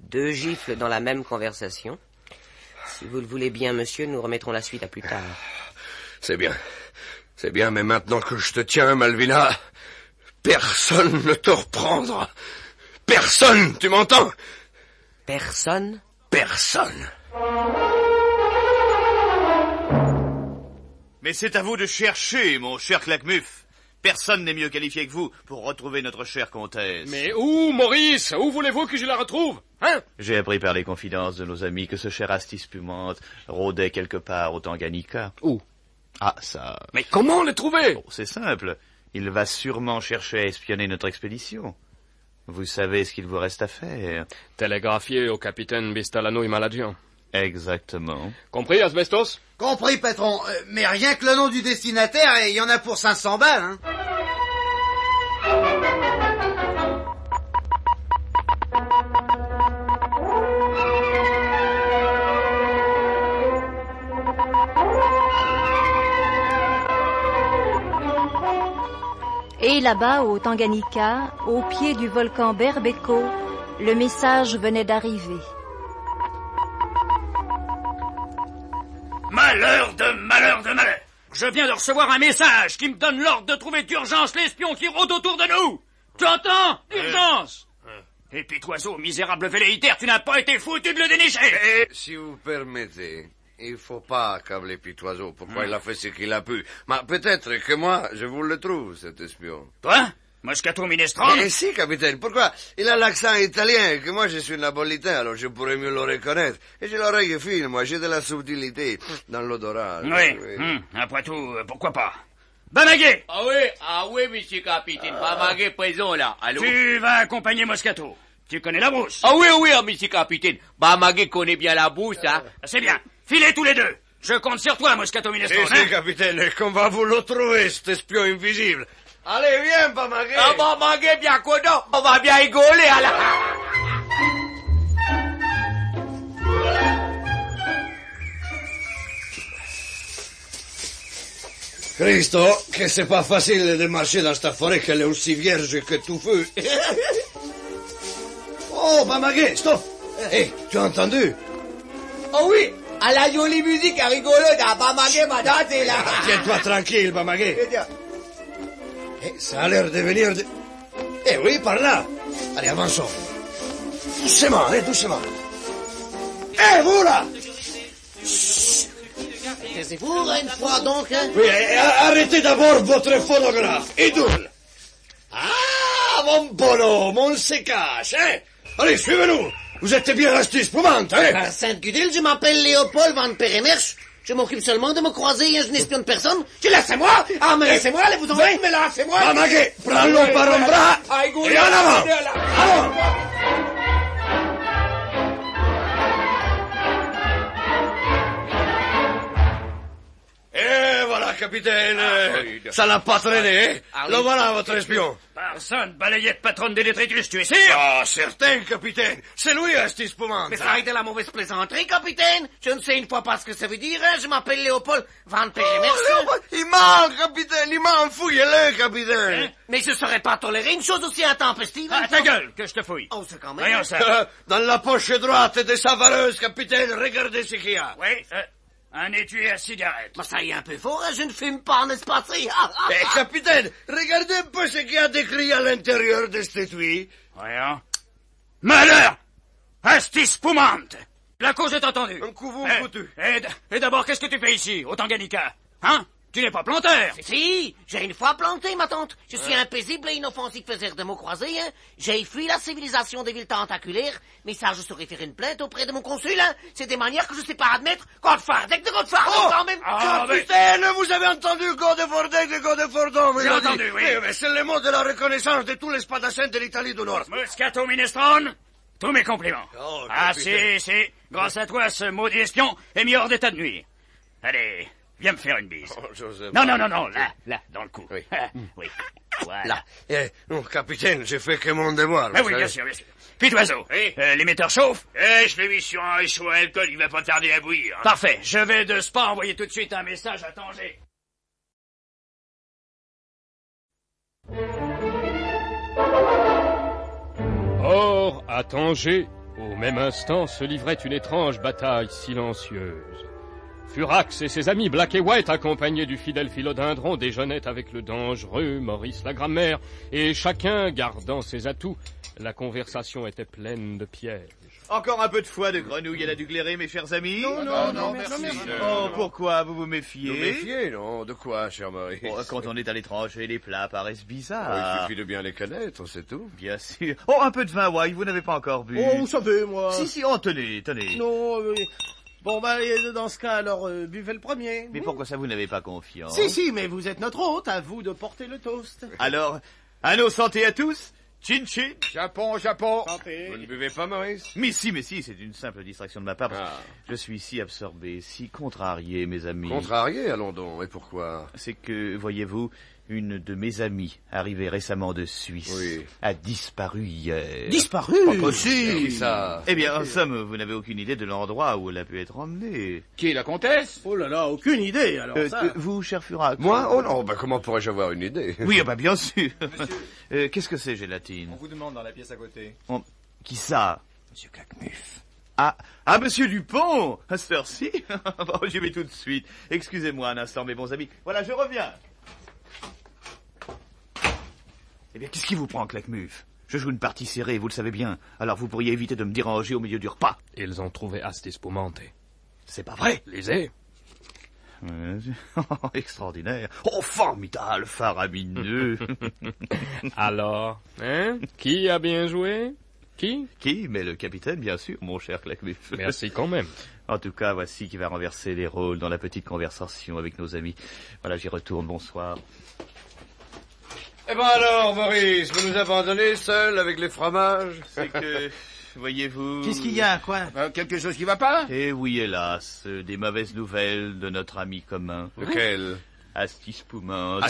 2 gifles dans la même conversation. Si vous le voulez bien, monsieur, nous remettrons la suite à plus tard. C'est bien, mais maintenant que je te tiens, Malvina, personne ne te reprendra. Personne, tu m'entends? Personne? Personne. Mais c'est à vous de chercher, mon cher Claquemuf. Personne n'est mieux qualifié que vous pour retrouver notre chère comtesse. Mais où, Maurice? Où voulez-vous que je la retrouve? Hein? J'ai appris par les confidences de nos amis que ce cher Astispumante rôdait quelque part au Tanganyika. Où? Ah, ça... Mais comment le trouver? Oh, c'est simple. Il va sûrement chercher à espionner notre expédition. Vous savez ce qu'il vous reste à faire. Télégraphier au capitaine Bistalano et Maladian. Exactement. Compris, Asbestos? Compris, patron. Mais rien que le nom du destinataire, et il y en a pour 500 balles, hein. Et là-bas, au Tanganyika, au pied du volcan Berbeko, le message venait d'arriver. Malheur de malheur de malheur! Je viens de recevoir un message qui me donne l'ordre de trouver d'urgence l'espion qui rôde autour de nous! Tu entends? D'urgence! Et puis, oiseau misérable velléitaire, tu n'as pas été foutu de le dénicher! Si vous permettez, il faut pas accabler Pitoiseau. Pourquoi il a fait ce qu'il a pu? Mais peut-être que moi, je vous le trouve, cet espion. Toi? Moscato Minestrone? Eh si, capitaine, pourquoi? Il a l'accent italien et que moi je suis napolitain, alors je pourrais mieux le reconnaître. Et j'ai l'oreille fine, moi, j'ai de la subtilité dans l'odorat. Oui. Après tout, pourquoi pas? Bamagué! Ah oui, monsieur capitaine. Bamagué présent, là. Allô? Tu vas accompagner Moscato. Tu connais la brousse? Ah oui, monsieur capitaine. Bamagué connaît bien la brousse, hein. C'est bien. Filez tous les deux. Je compte sur toi, Moscato Minestrone. Si, capitaine, et qu'on va vous le trouver, cet espion invisible. Allez, viens, Bamagué. Ah, Bamagué, bien content. On va bien rigoler, à la... Cristo, que c'est pas facile de marcher dans cette forêt qu'elle est aussi vierge que tout feu. Oh, Bamagué, stop. Hé, tu as entendu? Oh oui, à la jolie musique à rigoler dans Bamagué, madame, c'est là. Tiens-toi tranquille, Bamagué. Ça a l'air de venir de... Eh oui, par là. Allez, avançons. Doucement, doucement. Eh, vous là! Taisez-vous une fois donc, hein? Oui, arrêtez d'abord votre phonographe. Idole. Ah, mon bono, mon sécache, hein? Allez, suivez-nous. Vous êtes bien Astispumante, hein? Par Sainte-Gudule, je m'appelle Léopold Van Peremersch. Je m'occupe seulement de me croiser, je n'espionne personne. Laissez-moi! Ah, mais laissez-moi, allez vous en mais laissez-moi! Bamagué, prends-le par un bras et en avant! Allons! Et voilà, capitaine. Ça l'a pas traîné, hein? Le voilà, votre espion. Personne, balayette patronne des détritus, tu es sûr? Ah, certain, capitaine. C'est lui, Astispumante. Mais arrêtez la mauvaise plaisanterie, capitaine. Je ne sais une fois pas ce que ça veut dire, hein. Je m'appelle Léopold Van Peremersch. Il ment, capitaine, il ment. Fouillez-le, capitaine. Mais je saurais pas tolérer une chose aussi intempestive. Ah, ta gueule, que je te fouille. Oh, c'est quand même... Voyons ça. Dans la poche droite de sa vareuse, capitaine, regardez ce qu'il y a. Oui, un étui à cigarette. Mais ça y est un peu fort, hein. Je ne fume pas, n'est-ce pas? Eh, capitaine, regardez un peu ce qu'il y a décrit à l'intérieur de cet étui. Voyons. Malheur! Astispumante! La cause est entendue. Un coup foutu. Et d'abord, qu'est-ce que tu fais ici, au Tanganyika? Hein? Tu n'es pas planteur. Si, j'ai une fois planté, ma tante. Je suis un paisible et inoffensif faiseur de mots croisés, hein. J'ai fui la civilisation des villes tentaculaires, mais ça, je saurais faire une plainte auprès de mon consul, hein. C'est des manières que je sais pas admettre. Godfardec de Godfardon, quand même. Capitaine, vous avez entendu Godefordec de Godefordon? J'ai entendu, oui. Mais c'est le mot de la reconnaissance de tous les spadassins de l'Italie du Nord. Moscato Minestrone, tous mes compliments. Oh, si. Grâce à toi, ce maudit espion est mis hors d'état de nuire. Allez, viens me faire une bise. Oh, Joseph. Non, là, dans le cou. Oui. Oui, voilà. Là. Non, capitaine, j'ai fait que mon devoir. Ah oui, bien sûr. Pete Oiseau, l'émetteur chauffe? Je l'ai mis sur un réchaud à alcool, il va pas tarder à bouillir. Hein. Parfait, je vais de Spa envoyer tout de suite un message à Tanger. Or, à Tanger, au même instant, se livrait une étrange bataille silencieuse. Furax et ses amis Black et White, accompagnés du fidèle Philodendron, déjeunaient avec le dangereux Maurice la grammaire, et chacun gardant ses atouts, la conversation était pleine de pièges. Encore un peu de foie de grenouille à la Dugléré, mes chers amis? Non, merci. Oh, pourquoi vous vous méfiez? Nous méfier, non? De quoi, cher Maurice? Quand on est à l'étranger, les plats paraissent bizarres. Il suffit de bien les connaître, c'est tout. Bien sûr. Oh, un peu de vin, White, vous n'avez pas encore bu. Oh, vous savez, moi. Si, oh, tenez. Non, bon, dans ce cas, alors, buvez le premier. Mais pourquoi ça, vous n'avez pas confiance? Si, mais vous êtes notre hôte, à vous de porter le toast. Alors, à nos santé à tous. Chin chin. Japon. Santé. Vous ne buvez pas, Maurice? Mais si, c'est une simple distraction de ma part. Parce que je suis si absorbé, si contrarié, mes amis. Contrarié, allons donc. Et pourquoi? C'est que, voyez-vous, une de mes amies, arrivée récemment de Suisse, a disparu hier. Disparu? Pas possible. Qui ça? Eh bien, en somme, vous n'avez aucune idée de l'endroit où elle a pu être emmenée. Qui est la comtesse? Oh là là, aucune idée, alors ça. Vous, cher Furax? Moi? Oh non, comment pourrais-je avoir une idée? Oui, bien sûr. Qu'est-ce que c'est, Gélatine? On vous demande dans la pièce à côté. Qui ça? Monsieur Claquemuf. Ah, Monsieur Dupont! À cette heure-ci? Bon, j'y vais tout de suite. Excusez-moi un instant, mes bons amis. Voilà, je reviens. Eh bien, qu'est-ce qui vous prend, Claquemuf? Je joue une partie serrée, vous le savez bien. Alors vous pourriez éviter de me déranger au milieu du repas. Ils ont trouvé Asti Spumante. C'est pas vrai? Lisez. Extraordinaire. Oh, formidable, faramineux. Alors, qui a bien joué? Qui? Mais le capitaine, bien sûr, mon cher Claquemuf. Merci quand même. En tout cas, voici qui va renverser les rôles dans la petite conversation avec nos amis. Voilà, j'y retourne, bonsoir. Eh ben alors, Maurice, vous nous abandonnez seuls avec les fromages? C'est que, voyez-vous... Qu'est-ce qu'il y a, quoi? Quelque chose qui va pas? Eh oui, hélas, des mauvaises nouvelles de notre ami commun. Lequel? Asti Spumante.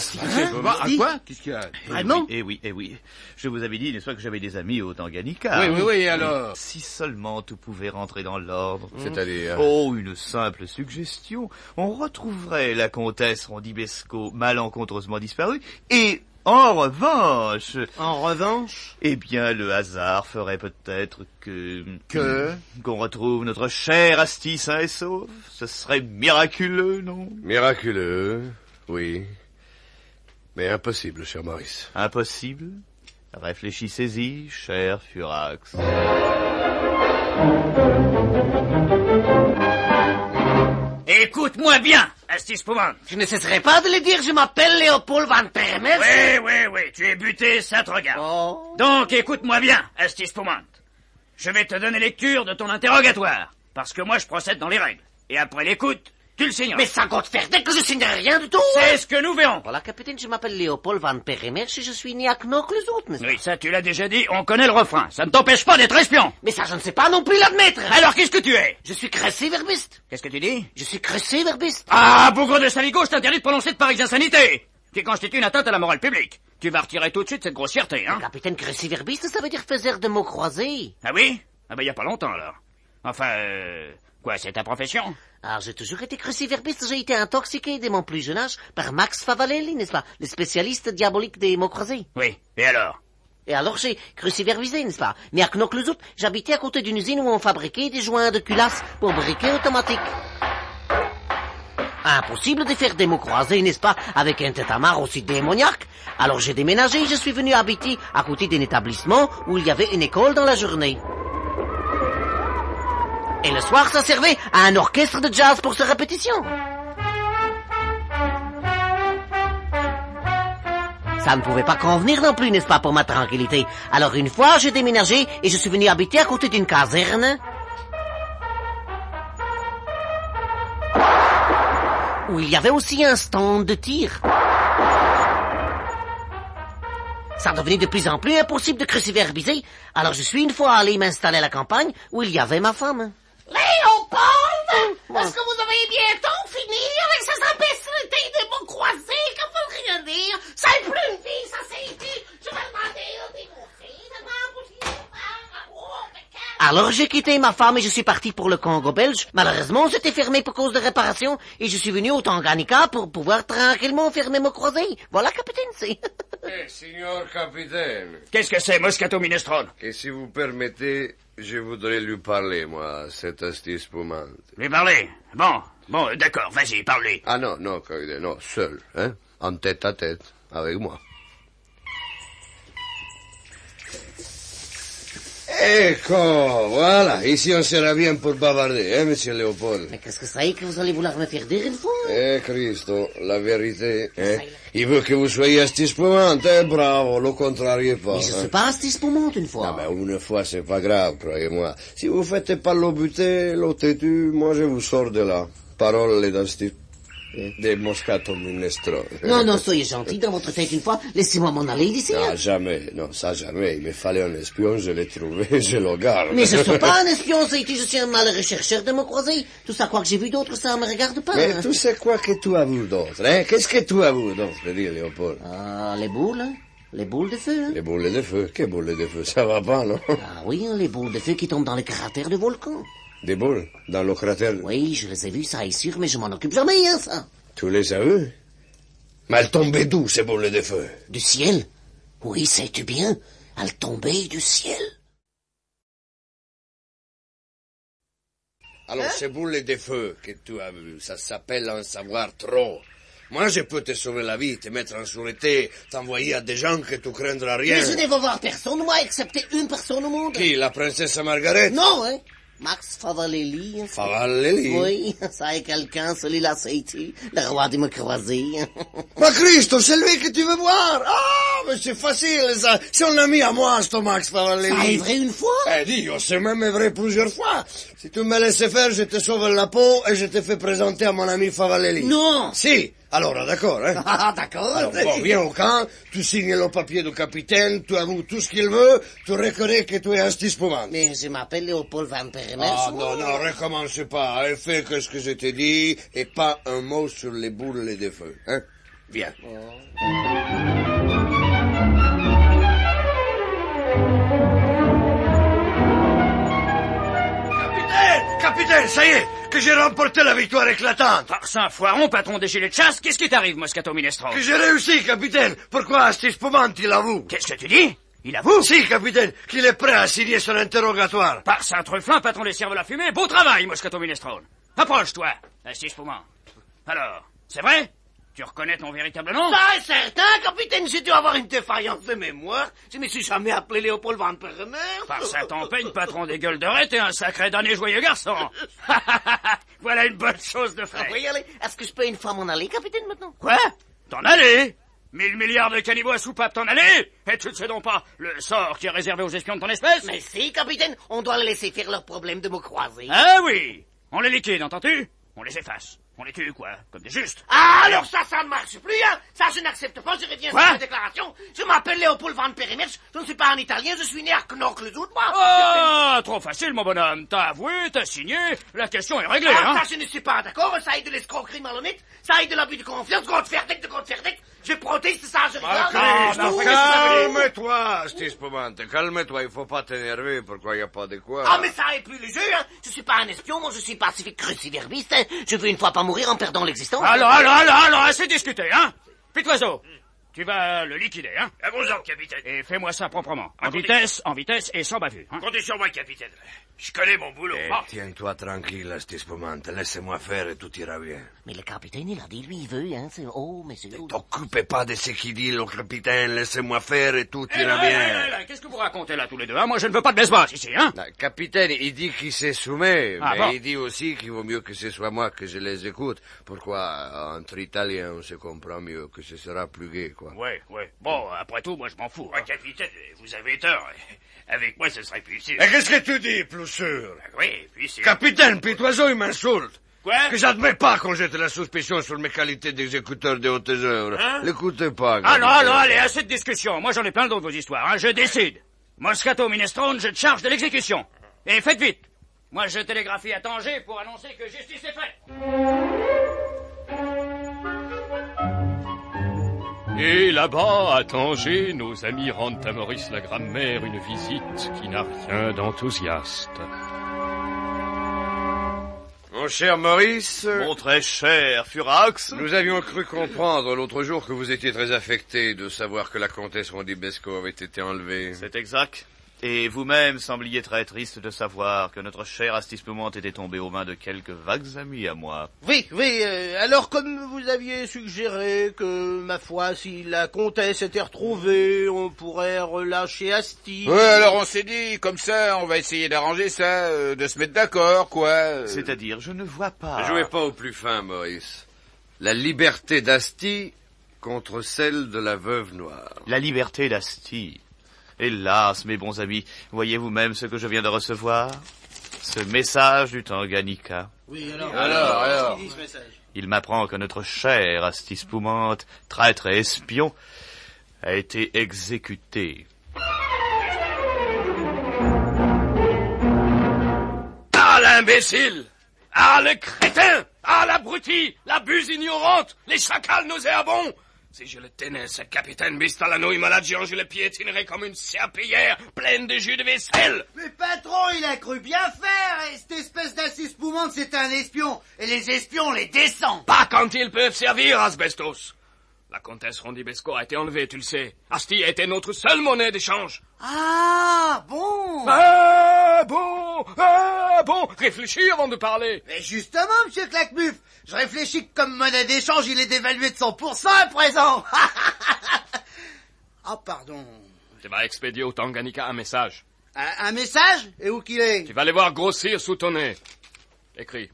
Quoi? Qu'est-ce qu'il y a? Vraiment? Eh oui. Je vous avais dit, n'est-ce pas, que j'avais des amis au Tanganyika. Oui, alors? Si seulement tout pouvait rentrer dans l'ordre. C'est-à-dire? Oh, une simple suggestion. On retrouverait la comtesse Rondibesco malencontreusement disparue et... En revanche... Eh bien, le hasard ferait peut-être qu'on retrouve notre cher Asti sain et sauf. Ce serait miraculeux, non? Miraculeux, oui. Mais impossible, cher Maurice. Impossible? Réfléchissez-y, cher Furax. Écoute-moi bien, Asti Spumante. Je ne cesserai pas de le dire, je m'appelle Léopold Van Permers. Oui, tu es buté, ça te regarde. Donc, écoute-moi bien, Asti Spumante. Je vais te donner lecture de ton interrogatoire, parce que moi je procède dans les règles. Et après l'écoute, tu le signes. Mais ça compte faire dès que je signerai rien du tout. C'est ce que nous verrons. Voilà, capitaine, je m'appelle Léopold Van Permers et je suis né à Knokke-le-Zout, n'est-ce pas? Oui, ça tu l'as déjà dit, on connaît le refrain. Ça ne t'empêche pas d'être espion. Mais ça, je ne sais pas non plus l'admettre. Alors qu'est-ce que tu es? Je suis cruciverbiste. Qu'est-ce que tu dis? Je suis cruciverbiste. Ah, bougre de saligo, je t'interdis de prononcer de pareilles insanités. Tu constitues une atteinte à la morale publique. Tu vas retirer tout de suite cette grossièreté, hein? Capitaine cruciverbiste, ça veut dire faiseur de mots croisés. Ah oui? Ah ben y a pas longtemps, alors. Enfin, quoi, c'est ta profession? Ah, j'ai toujours été cruciverbiste, j'ai été intoxiqué dès mon plus jeune âge par Max Favalelli, n'est-ce pas? Le spécialiste diabolique des mots croisés. Oui, et alors? Et alors j'ai cruciverbisé, n'est-ce pas? Mais à Knokke-le-Zout, j'habitais à côté d'une usine où on fabriquait des joints de culasse pour briquet automatique. Impossible de faire des mots croisés, n'est-ce pas, avec un tétamar aussi démoniaque. Alors j'ai déménagé et je suis venu habiter à côté d'un établissement où il y avait une école dans la journée. Et le soir, ça servait à un orchestre de jazz pour ses répétitions. Ça ne pouvait pas convenir non plus, n'est-ce pas, pour ma tranquillité. Alors une fois, j'ai déménagé et je suis venu habiter à côté d'une caserne où il y avait aussi un stand de tir. Ça devenait de plus en plus impossible de cruciverbiser, alors je suis une fois allé m'installer à la campagne où il y avait ma femme. Léopold! Est-ce que vous avez bientôt fini avec ces imbécilités de mots croisés que veulent rien dire? Ça est plus une vie, ça c'est dit. Je vais demander au dégoûté de m'emboutir. Alors j'ai quitté ma femme et je suis parti pour le Congo belge. Malheureusement, c'était fermé pour cause de réparation et je suis venu au Tanganyika pour pouvoir tranquillement fermer mon croisé. Voilà, capitaine, c'est... Eh, signor capitaine. Qu'est-ce que c'est, Moscato Minestrone? Et si vous permettez, je voudrais lui parler, moi, cet astuce spumante. Lui parler? Bon, d'accord, vas-y, parlez. Ah non, capitaine, non, seul, hein, en tête à tête, avec moi. Ecco, voilà, ici on sera bien pour bavarder, hein, monsieur Léopold? Mais qu'est-ce que ça est que vous allez vouloir me faire dire une fois? Cristo, la vérité, hein? Il veut que vous soyez astuce spumante, bravo, le contrariez pas. Mais je suis pas astuce spumante une fois. Ah ben, une fois, c'est pas grave, croyez-moi. Si vous faites pas l'eau buté, l'eau têtu, moi je vous sors de là. Parole d'astuce. Des Moscato Minestrone. Non, soyez gentil dans votre tête une fois. Laissez-moi m'en aller d'ici. Ah, jamais. Non, ça jamais. Il me fallait un espion, je l'ai trouvé, je le garde. Mais je ne suis pas un espion, c'est que je suis un malheureux chercheur de me croiser. Tout ça, quoi que j'ai vu d'autre, ça me regarde pas. Mais tu sais quoi que tu as vu d'autre, hein? Qu'est-ce que tu as vu d'autre, dit Léopold? Ah, les boules, hein? Les boules de feu, hein? Les boules de feu? Quelles boules de feu? Ça va pas, non? Ah oui, hein, les boules de feu qui tombent dans le cratère du volcan. Des boules? Dans le cratère? Oui, je les ai vues, ça est sûr, mais je m'en occupe jamais, hein, ça. Tu les as vues? Mais elles tombaient d'où, ces boules de feu? Du ciel? Oui, sais-tu bien? Elles tombaient du ciel. Alors, ces boules de feu que tu as vues, ça s'appelle en savoir trop. Moi, je peux te sauver la vie, te mettre en sûreté, t'envoyer à des gens que tu craindras rien. Mais je ne veux voir personne, moi, excepté une personne au monde. Qui, la princesse Margaret? Non, hein? Max Favalelli. Favalelli? Oui, ça est quelqu'un, celui-là, c'est-il, le roi de me croiser. Ma Christo, c'est lui que tu veux voir? Ah, mais c'est facile, ça. C'est un ami à moi, ce Max Favalelli. Ça est vrai une fois? Dio, c'est même vrai plusieurs fois. Si tu me laisses faire, je te sauve la peau et je te fais présenter à mon ami Favalelli. Non! Si. Alors, d'accord, hein? Ah, d'accord. Alors, bon, viens au camp, tu signes le papier du capitaine, tu avoues tout ce qu'il veut, tu reconnais que tu es astuce spumante. Mais je m'appelle Léopold Van Peremers. Ah, non, recommence pas. Fais que ce que je t'ai dit et pas un mot sur les boules de feu, hein? Viens. Capitaine, ça y est, que j'ai remporté la victoire éclatante. Par Saint-Foiron, patron des gilets de chasse, qu'est-ce qui t'arrive, Moscato Minestrone? Que j'ai réussi, capitaine. Pourquoi astuce spumante, il avoue? Qu'est-ce que tu dis? Il avoue? Si, capitaine, qu'il est prêt à signer son interrogatoire. Par Saint-Truffaut, patron des cerveaux à fumée, beau travail, Moscato Minestrone. Approche-toi, astuce spumante. Alors, c'est vrai? Tu reconnais ton véritable nom? Ça est certain, capitaine, j'ai dû avoir une défaillance de mémoire. Je ne me suis jamais appelé Léopold Van Peremers. Par Saint-Empeigne, patron des gueules de rêve, t'es un sacré damné joyeux garçon. Voilà une bonne chose de fait. Oui, allez, est-ce que je peux une fois m'en aller, capitaine, maintenant? Quoi? T'en aller? 1000 milliards de cannibaux à soupape, t'en aller? Et tu ne sais donc pas le sort qui est réservé aux espions de ton espèce? Mais si, capitaine, on doit les laisser faire leur problème de me croiser. Ah oui! On les liquide, entends-tu? On les efface. On les tue, quoi, comme des justes. Ah, alors ça ne marche plus, hein. Ça, je n'accepte pas, je reviens sur la déclaration. Je m'appelle Léopold Van Peremers, je ne suis pas un Italien, je suis né à Knokke-le-Zout, moi. Ah, trop facile, mon bonhomme. T'as avoué, t'as signé, la question est réglée, hein. Ça, je ne suis pas d'accord, ça est de l'escroquerie malhonnête, ça est de l'abus de confiance, de Ferdec. Je proteste, ça, je regarde. Calme-toi, astuce spumante, calme-toi, il faut pas t'énerver, pourquoi y a pas de quoi. Ah, mais ça est plus le jeu, hein. Je suis pas un espion, moi, je suis pacifique cruciverbiste, hein. Je veux une fois pas mourir en perdant l'existence. Alors, assez discuté, hein. Pitoiseau, tu vas le liquider, hein. À vos ordres, capitaine. Et fais-moi ça proprement. En vitesse et sans bavure, hein. Comptez sur moi, capitaine. Je connais mon boulot. Tiens-toi tranquille, astuce spumante, laisse-moi faire et tout ira bien. Mais le capitaine, il a dit, lui, il veut, hein. Mais c'est... Ne t'occupez pas de ce qu'il dit, le capitaine, laissez-moi faire et tout ira bien. Qu'est-ce que vous racontez là, tous les deux, hein? Moi, je ne veux pas de baisse-basse ici, hein. Capitaine, il dit qu'il se soumet, mais bon. il dit aussi qu'il vaut mieux que ce soit moi que je les écoute. Pourquoi, entre Italiens, on se comprend mieux, que ce sera plus gai, quoi. Ouais. Bon, après tout, moi, je m'en fous. Ouais, capitaine, vous avez tort. Avec moi, ce serait plus sûr. Et qu'est-ce que tu dis, plus sûr? Oui, plus sûr. Capitaine, Pitoiseau, il m'insulte. Quoi? Que j'admets pas qu'on jette la suspicion sur mes qualités d'exécuteur de hautes œuvres. Hein? L'écoutez pas, Alors, allez, assez de discussion. Moi, j'en ai plein d'autres, vos histoires, hein. Je décide. Moscato Minestrone, je te charge de l'exécution. Et faites vite. Moi, je télégraphie à Tanger pour annoncer que justice est faite. Et là-bas, à Tanger, nos amis rendent à Maurice la grammaire une visite qui n'a rien d'enthousiaste. Mon cher Maurice... Mon très cher Furax... Nous avions cru comprendre l'autre jour que vous étiez très affecté de savoir que la comtesse Rondibesco avait été enlevée. C'est exact. Et vous-même sembliez très triste de savoir que notre cher Astispoumante était tombé aux mains de quelques vagues amis à moi. Oui, alors comme vous aviez suggéré que, ma foi, si la comtesse était retrouvée, on pourrait relâcher Asti... Ouais, alors on s'est dit, comme ça, on va essayer d'arranger ça, de se mettre d'accord, quoi. C'est-à-dire, je ne vois pas... Ne jouez pas au plus fin, Maurice. La liberté d'Asti contre celle de la veuve noire. La liberté d'Asti... Hélas, mes bons amis, voyez vous-même ce que je viens de recevoir? Ce message du Tanganyika. Oui, alors, qu'est-ce qu'il dit, ce message? Il m'apprend que notre cher Astispoumante, traître et espion, a été exécuté. Ah, l'imbécile! Ah, le crétin! Ah, l'abruti! La buse ignorante! Les chacals nauséabonds! Si je le tenais, ce capitaine Bistalano et Maladian, je le piétinerais comme une serpillière pleine de jus de vaisselle. Mais patron, il a cru bien faire. Et cette espèce d'Astispoumante, c'est un espion. Et les espions, on les descend. Pas quand ils peuvent servir, Asbestos. La comtesse Rondibesco a été enlevée, tu le sais. Asti était notre seule monnaie d'échange. Ah, bon. Réfléchis avant de parler. Mais justement, monsieur Claquemuf, je réfléchis que comme monnaie d'échange, il est dévalué de 100% à présent. Ah, pardon. Tu vas expédier au Tanganyika un message. Un message? Et où qu'il est? Tu vas les voir grossir sous ton nez. Écris.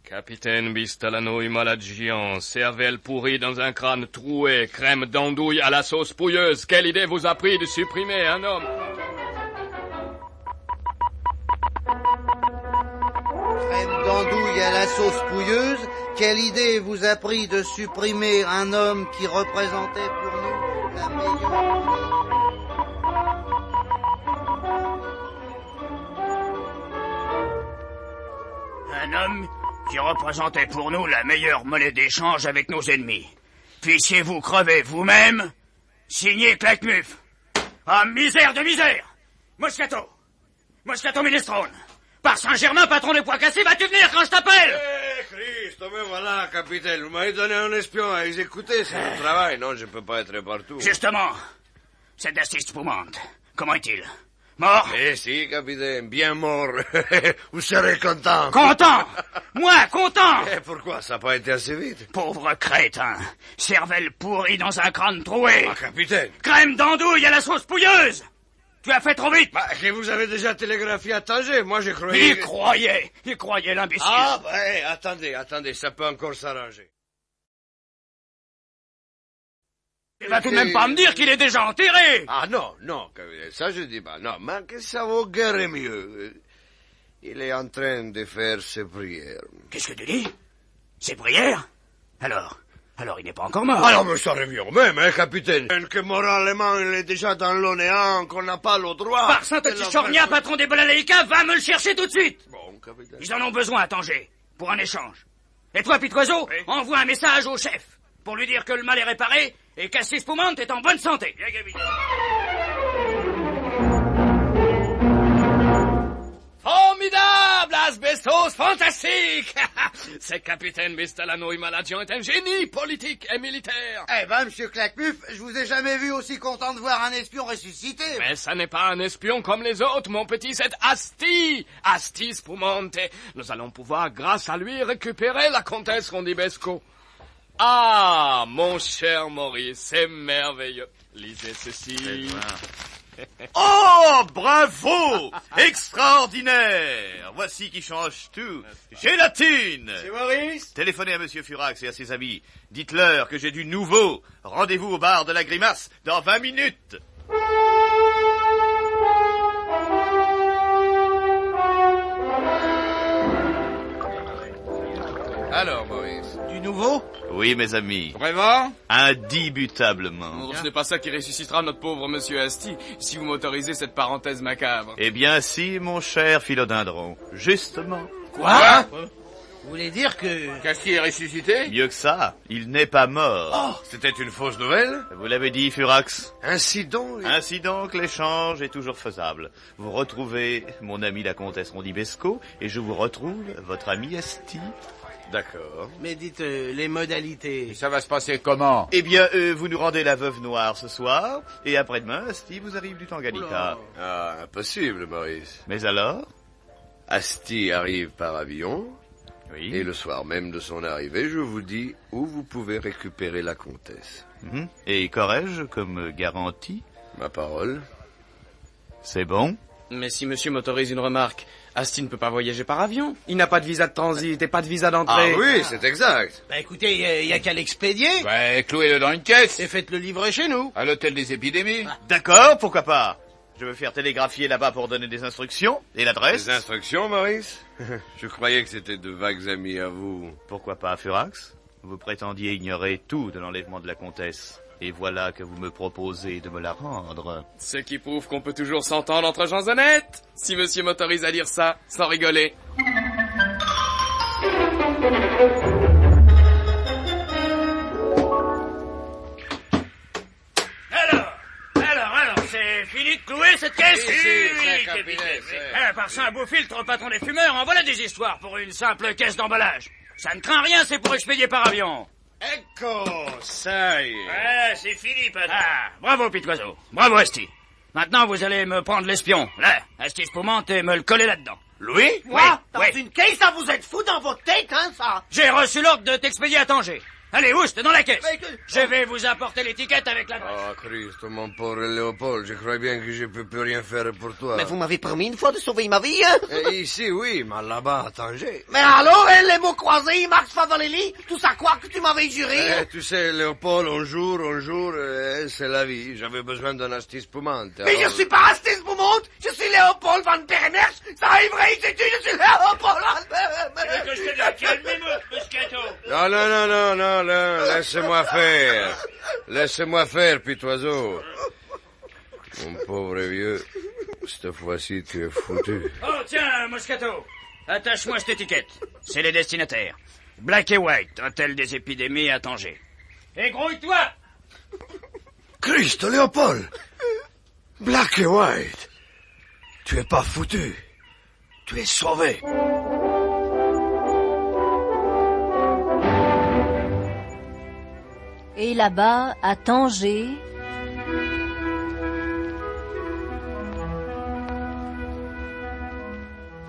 Capitaine Bistalano et Maladian, cervelle pourrie dans un crâne troué, crème d'andouille à la sauce pouilleuse. Quelle idée vous a pris de supprimer un homme? Crème d'andouille à la sauce pouilleuse, quelle idée vous a pris de supprimer un homme qui représentait pour nous la meilleure... Un homme qui représentait pour nous la meilleure monnaie d'échange avec nos ennemis. Puissiez-vous crever vous-même, signé Claquemuf. Ah, misère de misère! Moscato Minestrone! Par Saint-Germain, patron des pois cassés, vas-tu venir quand je t'appelle? Christ, me voilà, capitaine. Vous m'avez donné un espion à exécuter, c'est mon travail. Non, je ne peux pas être partout. Justement, cet Astispoumante, comment est-il? Mort? Eh si, capitaine, bien mort. Vous serez content. Content? Moi, content? Et pourquoi? Ça n'a pas été assez vite. Pauvre crétin. Cervelle pourrie dans un crâne troué. Ah, capitaine. Crème d'andouille à la sauce pouilleuse. Tu as fait trop vite. Bah, que vous avez déjà télégraphié à Tanger. Moi, j'ai croyé... Il croyait l'imbécile. Ah, bah, attendez, ça peut encore s'arranger. Tu vas tout de même pas me dire qu'il est déjà enterré. Ah non, ça je dis pas. Non, mais que ça vaut guère mieux. Il est en train de faire ses prières. Qu'est-ce que tu dis? Ses prières? Alors il n'est pas encore mort. Alors, mais ça revient au même, hein, capitaine. Que moralement, il est déjà dans l'onéant, qu'on n'a pas le droit... Par Saint-Otichornia, patron des Bolalaïka, va me le chercher tout de suite. Bon, capitaine. Ils en ont besoin à Tanger, pour un échange. Et toi, Pitoiseau, envoie un message au chef, pour lui dire que le mal est réparé, et qu'Astispoumante est en bonne santé. Bien, capitaine. Formidable, Asbestos, fantastique. Ce capitaine Bistalano et Maladian est un génie politique et militaire. Eh ben, monsieur Claquemuf, je vous ai jamais vu aussi content de voir un espion ressuscité. Mais ça n'est pas un espion comme les autres, mon petit, c'est Astispoumante. Nous allons pouvoir, grâce à lui, récupérer la comtesse Rondibesco. Ah, mon cher Maurice, c'est merveilleux. Lisez ceci. Oh, bravo! Extraordinaire! Voici qui change tout. Gélatine! C'est Maurice? Téléphonez à monsieur Furax et à ses amis. Dites-leur que j'ai du nouveau. Rendez-vous au bar de la Grimace dans 20 minutes. Alors, Maurice. Du nouveau? Oui, mes amis. Vraiment? Indubitablement. Non, ce n'est pas ça qui ressuscitera notre pauvre monsieur Asti, si vous m'autorisez cette parenthèse macabre. Eh bien si, mon cher philodendron. Justement. Quoi? Vous voulez dire que... Qu'Asti est ressuscité? Mieux que ça, il n'est pas mort. Oh, c'était une fausse nouvelle? Vous l'avez dit, Furax. Ainsi donc, l'échange est toujours faisable. Vous retrouvez mon ami la comtesse Rondibesco, et je vous retrouve votre ami Asti. D'accord. Mais dites les modalités. Et ça va se passer comment? Eh bien, vous nous rendez la veuve noire ce soir, et après-demain, Asti vous arrive du Tanganyika. Ah, impossible, Maurice. Mais alors? Asti arrive par avion. Oui. Et le soir même de son arrivée, je vous dis où vous pouvez récupérer la comtesse. Et qu'aurais-je comme garantie? Ma parole. C'est bon? Mais si monsieur m'autorise une remarque, Asti ne peut pas voyager par avion. Il n'a pas de visa de transit et pas de visa d'entrée. Ah oui, c'est exact. Bah écoutez, il y a qu'à l'expédier. Bah, clouez-le dans une caisse. Et faites-le livrer chez nous. À l'hôtel des épidémies. D'accord, pourquoi pas? Je veux faire télégraphier là-bas pour donner des instructions. Et l'adresse? Des instructions, Maurice? Je croyais que c'était de vagues amis à vous. Pourquoi pas, Furax? Vous prétendiez ignorer tout de l'enlèvement de la comtesse. Et voilà que vous me proposez de me la rendre. Ce qui prouve qu'on peut toujours s'entendre entre gens honnêtes. Si monsieur m'autorise à dire ça, sans rigoler. Alors, c'est fini de clouer cette caisse? Par ça, un beau filtre, patron des fumeurs, en voilà des histoires pour une simple caisse d'emballage. Ça ne craint rien, c'est pour expédier par avion. Ecco, ça y est. Ouais, c'est fini, patron. Ah, bravo, Pitoiseau. Bravo, Asti. Maintenant, vous allez me prendre l'espion. Là, Asti Spumante, et me le coller là-dedans. Louis? Quoi? Dans une caisse, ça vous êtes fou dans votre tête, hein, ça? J'ai reçu l'ordre de t'expédier à Tanger. Allez, oust, dans la caisse. Je vais vous apporter l'étiquette avec l'adresse. Oh, Christ, mon pauvre Léopold, je crois bien que je peux plus rien faire pour toi. Mais vous m'avez promis une fois de sauver ma vie, hein? Ici, oui, mais là-bas, à Tanger. Mais alors, les mots croisés, Max Favalelli, tout ça quoi que tu m'avais juré? Tu sais, Léopold, un jour, c'est la vie. J'avais besoin d'un Asti Spumante. Mais je suis pas Asti Spumante, je suis Léopold Van Bereners, ça arriverait, c'est tu, je suis Léopold Van Bereners. Que je te dise, calmez-moi, Moscato. Non, laissez-moi faire. Laissez-moi faire, Pitoiseau. Mon pauvre vieux, cette fois-ci, tu es foutu. Oh, tiens, Moscato, attache-moi cette étiquette. C'est les destinataires. Black et White, hôtel des épidémies à Tanger. Et grouille-toi! Christ, Léopold! Black et White! Tu es pas foutu. Tu es sauvé. Et là-bas, à Tanger...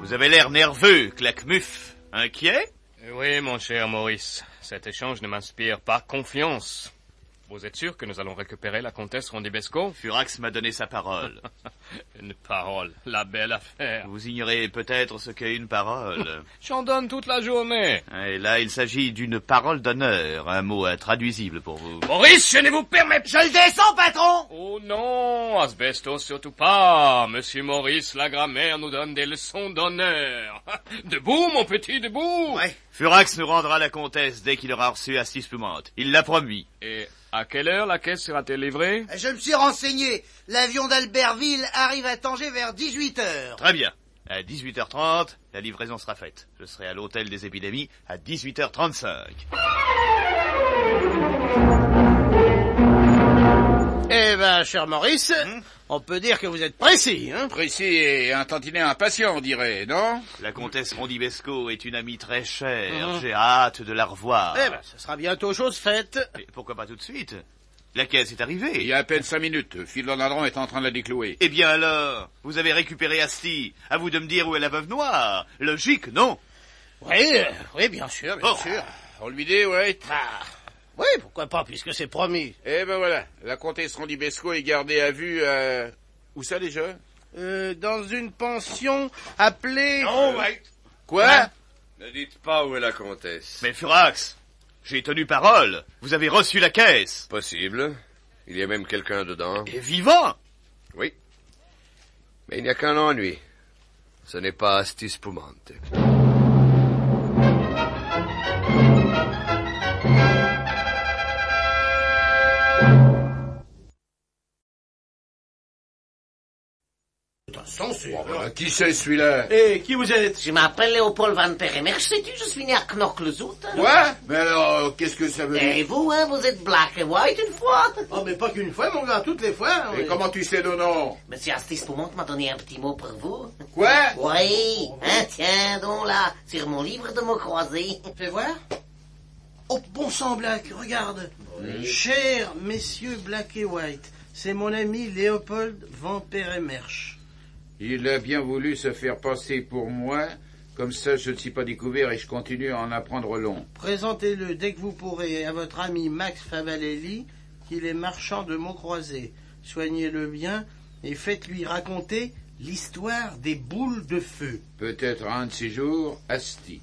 Vous avez l'air nerveux, Claquemuf. Inquiet? Oui, mon cher Maurice. Cet échange ne m'inspire pas confiance. Vous êtes sûr que nous allons récupérer la comtesse Rondibesco? Furax m'a donné sa parole. Une parole, la belle affaire. Vous ignorez peut-être ce qu'est une parole. J'en donne toute la journée. Et là, il s'agit d'une parole d'honneur, un mot intraduisible pour vous. Maurice, je ne vous permets pas... Je le descends, patron! Oh non, asbestos surtout pas. Monsieur Maurice, la grammaire nous donne des leçons d'honneur. Debout, mon petit, debout. Ouais. Furax nous rendra la comtesse dès qu'il aura reçu Asti Spumante. Il l'a promis. Et à quelle heure la caisse sera-t-elle livrée? Je me suis renseigné. L'avion d'Albertville arrive à Tanger vers 18h. Très bien. À 18h30, la livraison sera faite. Je serai à l'hôtel des épidémies à 18h35. Eh ben, cher Maurice, on peut dire que vous êtes précis, hein? Précis et un tantinet impatient, on dirait, non? La comtesse Rondibesco est une amie très chère. J'ai hâte de la revoir. Eh ben, ce sera bientôt chose faite. Mais pourquoi pas tout de suite? La caisse est arrivée. Il y a à peine 5 minutes. Philodendron est en train de la déclouer. Eh bien alors, vous avez récupéré Asti. À vous de me dire où est la veuve noire. Logique, non? Oui, bien sûr, bien sûr. On lui dit, ouais. Oui, pourquoi pas, puisque c'est promis. Eh ben voilà, la comtesse Rondibesco est gardée à vue où ça déjà? Dans une pension appelée... Non, ouais. Quoi? Ne dites pas où est la comtesse. Mais Furax, j'ai tenu parole. Vous avez reçu la caisse. Possible. Il y a même quelqu'un dedans. Et vivant? Oui. Mais il n'y a qu'un ennui. Ce n'est pas Asti Spumante. Censure. Qui c'est celui-là? Et qui vous êtes? Je m'appelle Léopold Van Peremerch, sais-tu, je suis né à Knorkelzout. Quoi? Mais alors, qu'est-ce que ça veut dire? Et vous, hein, vous êtes black and white une fois? Oh, mais pas qu'une fois, mon gars, toutes les fois. Et comment tu sais nos noms? Monsieur Astis-Poumont m'a donné un petit mot pour vous. Quoi? Oui, hein, tiens donc là, sur mon livre de mots croisés. Fais voir. Oh, bon sang, Black, regarde. Chers messieurs Black et White, c'est mon ami Léopold Van Peremerch. Il a bien voulu se faire passer pour moi, comme ça je ne suis pas découvert et je continue à en apprendre long. Présentez-le dès que vous pourrez à votre ami Max Favalelli, qu'il est marchand de mots croisés. Soignez-le bien et faites-lui raconter l'histoire des boules de feu. Peut-être un de ces jours, Asti.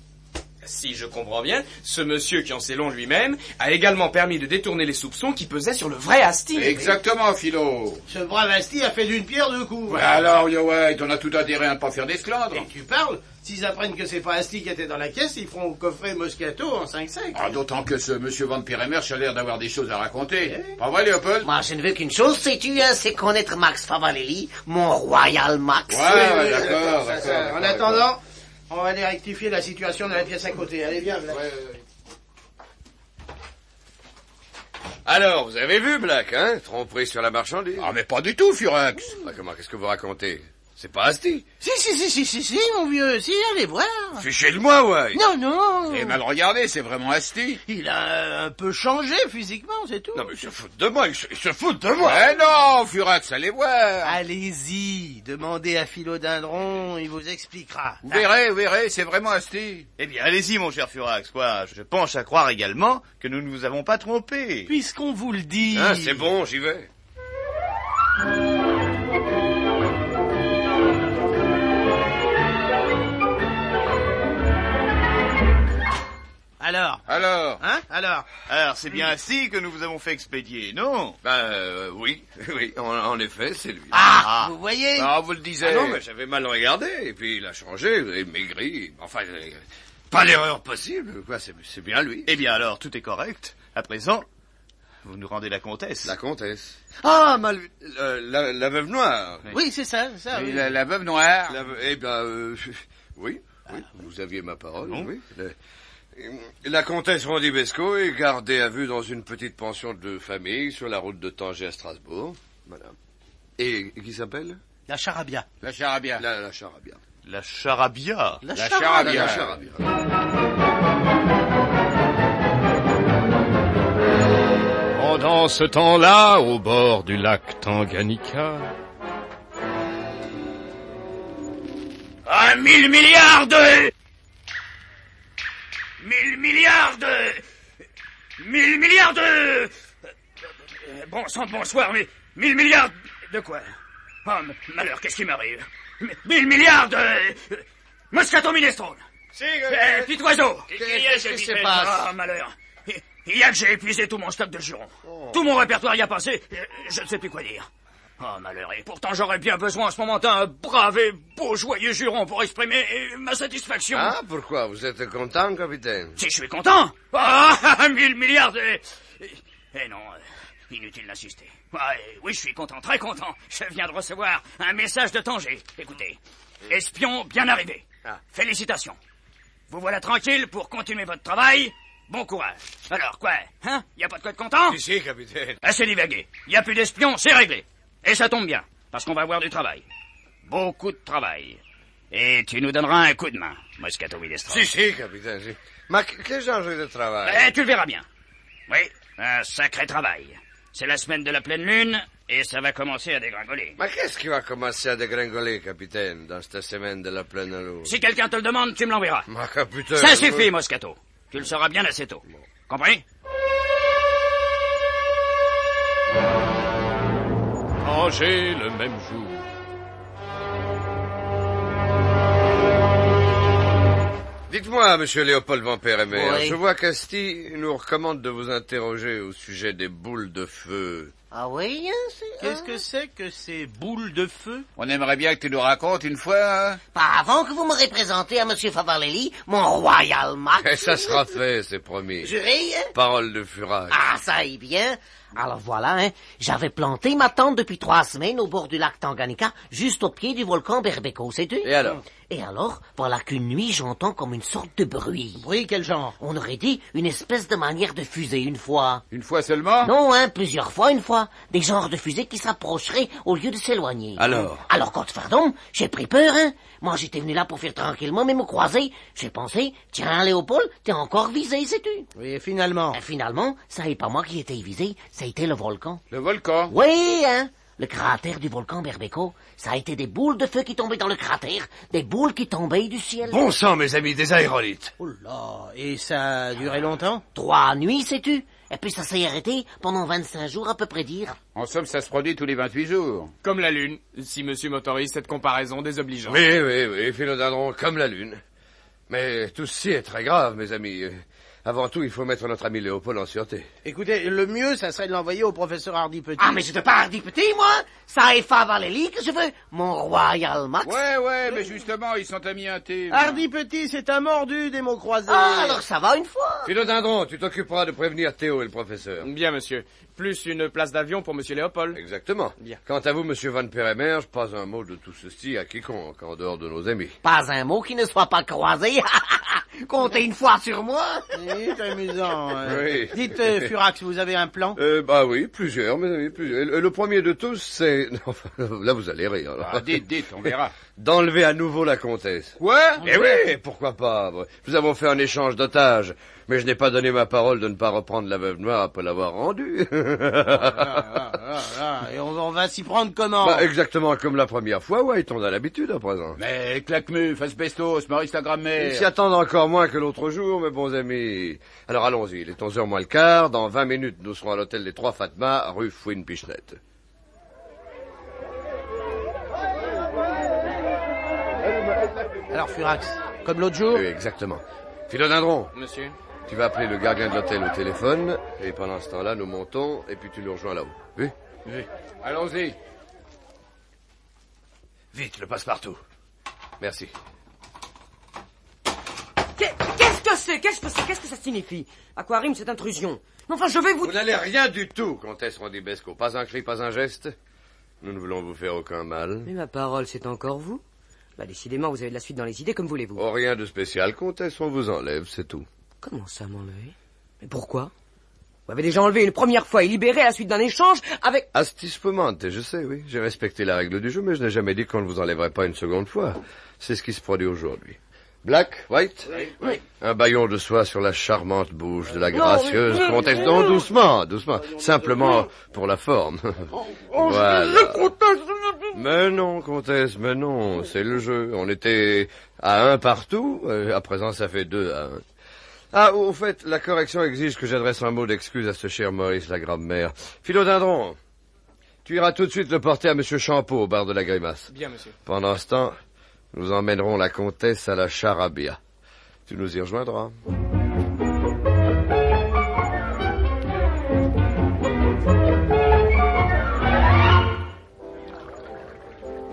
Si je comprends bien, ce monsieur qui en sait long lui-même a également permis de détourner les soupçons qui pesaient sur le vrai Asti. Exactement, Philo. Ce brave Asti a fait d'une pierre deux coups. Ouais, alors, Yo White, on a tout intérêt à ne pas faire d'esclandre. Et tu parles? S'ils apprennent que c'est pas Asti qui était dans la caisse, ils feront coffrer Moscato en 5-5. Ah, d'autant que ce monsieur Van Peremerch a l'air d'avoir des choses à raconter. Pas vrai, Léopold? Moi, je ne veux qu'une chose, sais-tu, hein, c'est connaître Max Favalelli, mon royal Max. Ouais, d'accord. En attendant, on va aller rectifier la situation de la pièce à côté. Allez, viens, Black. Alors, vous avez vu, Black, hein? Tromperie sur la marchandise. Ah, mais pas du tout, Furax. Ah, comment, qu'est-ce que vous racontez? C'est pas Asti. Si, mon vieux, si, allez voir. Fichez de moi, ouais. Non. Et mal regardé, c'est vraiment Asti. Il a un peu changé physiquement, c'est tout. Non, mais ils se foutent de moi, ils se foutent de moi. Eh non, Furax, allez voir. Allez-y, demandez à Philodendron, il vous expliquera. Vous verrez, c'est vraiment Asti. Eh bien, allez-y, mon cher Furax, quoi. Je penche à croire également que nous ne vous avons pas trompé. Puisqu'on vous le dit. Ah, c'est bon, j'y vais. Alors, Alors, c'est bien ainsi que nous vous avons fait expédier, non? Oui, en effet, c'est lui. Vous voyez? Ah, vous le disiez. Ah non, mais j'avais mal regardé, et puis il a changé, il maigri, enfin, pas l'erreur possible, quoi, c'est bien lui. Eh bien alors, tout est correct. À présent, vous nous rendez la comtesse. La comtesse. Ah, la veuve noire. Oui, c'est ça, oui. La veuve noire. Oui, vous aviez ma parole, oui. La comtesse Rondibesco est gardée à vue dans une petite pension de famille sur la route de Tanger à Strasbourg. Voilà. Et qui s'appelle? La Charabia. La Charabia. La Charabia. La Charabia. La Charabia. La Charabia. Pendant ce temps-là, au bord du lac Tanganyika... 1000 milliards de... 1000 milliards de... 1000 milliards de... Bon sang de bonsoir, mais 1000 milliards de quoi? Oh, malheur, qu'est-ce qui m'arrive? 1000 milliards de... Moscato Minestrone. Petit oiseau. Qu'est-ce qui se passe? Oh, malheur. Il y a que j'ai épuisé tout mon stock de jurons. Tout mon répertoire y a passé, je ne sais plus quoi dire. Oh, malheur, et pourtant j'aurais bien besoin en ce moment d'un brave et beau joyeux juron pour exprimer ma satisfaction. Ah, pourquoi? Vous êtes content, capitaine? Si je suis content? Ah, 1000 milliards de... Eh non, inutile d'insister. Oui, je suis content, très content. Je viens de recevoir un message de Tanger. Écoutez, espion bien arrivé. Félicitations. Vous voilà tranquille pour continuer votre travail. Bon courage. Alors, quoi? Hein? Y a pas de quoi de content? Si, capitaine. Assez divagué. Y a plus d'espions, c'est réglé. Et ça tombe bien, parce qu'on va avoir du travail. Beaucoup de travail. Et tu nous donneras un coup de main, Moscato Minestrone. Si, capitaine, si. Mais quel genre de travail? Tu le verras bien. Oui, un sacré travail. C'est la semaine de la pleine lune, et ça va commencer à dégringoler. Mais qu'est-ce qui va commencer à dégringoler, capitaine, dans cette semaine de la pleine lune? Si quelqu'un te le demande, tu me l'enverras. Mais capitaine... Ça suffit, Moscato. Tu le sauras bien assez tôt. Compris? Tanger le même jour. Dites-moi, monsieur Léopold Van Peremerch, Oui. je vois qu'Asti nous recommande de vous interroger au sujet des boules de feu. Ah oui, qu'est-ce que c'est que ces boules de feu? On aimerait bien que tu nous racontes une fois, hein? Pas avant que vous me représentez à Monsieur Favalelli, mon Royal Max. Et ça sera fait, c'est promis. Juré, hein? Parole de Furax. Ah, ça y est bien. Alors voilà, hein, j'avais planté ma tente depuis 3 semaines au bord du lac Tanganyika, juste au pied du volcan Berbeko, sais-tu? Et alors? Et alors, voilà qu'une nuit, j'entends comme une sorte de bruit. Bruit, quel genre? On aurait dit une espèce de manière de fusée une fois. Une fois seulement? Non, hein, plusieurs fois une fois. Des genres de fusées qui s'approcheraient au lieu de s'éloigner. Alors, quand pardon, j'ai pris peur, hein. Moi, j'étais venu là pour faire tranquillement, mais me croiser. J'ai pensé, tiens, Léopold, t'es encore visé, sais-tu? Oui, et finalement? Et finalement, ça n'est pas moi qui étais visé, ça a été le volcan. Le volcan? Oui, hein. Le cratère du volcan Berbeko, ça a été des boules de feu qui tombaient dans le cratère, des boules qui tombaient du ciel. Bon sang, mes amis, des aérolites. Oh là, et ça a duré longtemps? 3 nuits, sais-tu? Et puis ça s'est arrêté pendant 25 jours à peu près dire. En somme, ça se produit tous les 28 jours. Comme la Lune, si monsieur m'autorise cette comparaison désobligeante. Oui, philodendron, comme la Lune. Mais tout ceci est très grave, mes amis. Avant tout, il faut mettre notre ami Léopold en sûreté. Écoutez, le mieux, ça serait de l'envoyer au professeur Hardy Petit. Ah, mais je veux pas Hardy Petit, moi. Ça est Favalelli que je veux. Mon Royal Max. Ouais, mais justement, ils sont amis intimes. Hardy Petit, c'est un mordu des mots croisés. Ah, alors ça va une fois. Philodendron, tu t'occuperas de prévenir Théo et le professeur. Bien, monsieur. Plus une place d'avion pour monsieur Léopold. Exactement. Bien. Quant à vous, monsieur Van Peremerge, pas un mot de tout ceci à quiconque, en dehors de nos amis. Pas un mot qui ne soit pas croisé. Comptez une fois sur moi. C'est amusant. Oui. Dites, Furax, vous avez un plan? Bah oui, plusieurs, mes amis, plusieurs. Le premier de tous, c'est... Non, là, vous allez rire. Alors. Ah, dites, on verra. D'enlever à nouveau la comtesse. Quoi? Eh oui, pourquoi pas? Nous avons fait un échange d'otages, mais je n'ai pas donné ma parole de ne pas reprendre la veuve noire après l'avoir rendue. Et on va s'y prendre comment? Bah, exactement comme la première fois, White, on a l'habitude à présent. Mais Claquemuf, Asbestos, Maurice la Ils grammaire. s'y attendent encore moins que l'autre jour, mes bons amis. Alors allons-y, il est 11h moins le quart, dans 20 minutes nous serons à l'hôtel des Trois Fatmas, rue Fouine-Pichenette. Alors, Furax, comme l'autre jour? Oui, exactement. Philodendron, Monsieur. tu vas appeler le gardien de l'hôtel au téléphone, et pendant ce temps-là, nous montons, et puis tu nous rejoins là-haut. Oui? Oui. Allons-y. Vite, le passe-partout. Merci. Qu'est-ce que c'est? Qu'est-ce que ça signifie? À quoi rime cette intrusion? Enfin, je vais vous... Vous n'allez rien du tout, comtesse Rondibesco. Pas un cri, pas un geste. Nous ne voulons vous faire aucun mal. Mais ma parole, c'est encore vous? Bah, décidément, vous avez de la suite dans les idées, comme voulez-vous. Oh, rien de spécial, comtesse, on vous enlève, c'est tout. Comment ça, m'enlever? Mais pourquoi? Vous avez déjà enlevé une première fois et libéré à la suite d'un échange avec... Astispumante, je sais, oui. J'ai respecté la règle du jeu, mais je n'ai jamais dit qu'on ne vous enlèverait pas une seconde fois. C'est ce qui se produit aujourd'hui. Black, White? Oui. Un bâillon de soie sur la charmante bouche de la gracieuse comtesse. Non, doucement. Simplement pour la forme. Voilà. Mais non, comtesse, mais non. C'est le jeu. On était à 1 partout. À présent, ça fait 2 à 1. Ah, au fait, la correction exige que j'adresse un mot d'excuse à ce cher Maurice la grammaire. Philodendron, tu iras tout de suite le porter à monsieur Champeau au bar de la Grimace. Bien, monsieur. Pendant ce temps, nous emmènerons la comtesse à la charabia. Tu nous y rejoindras.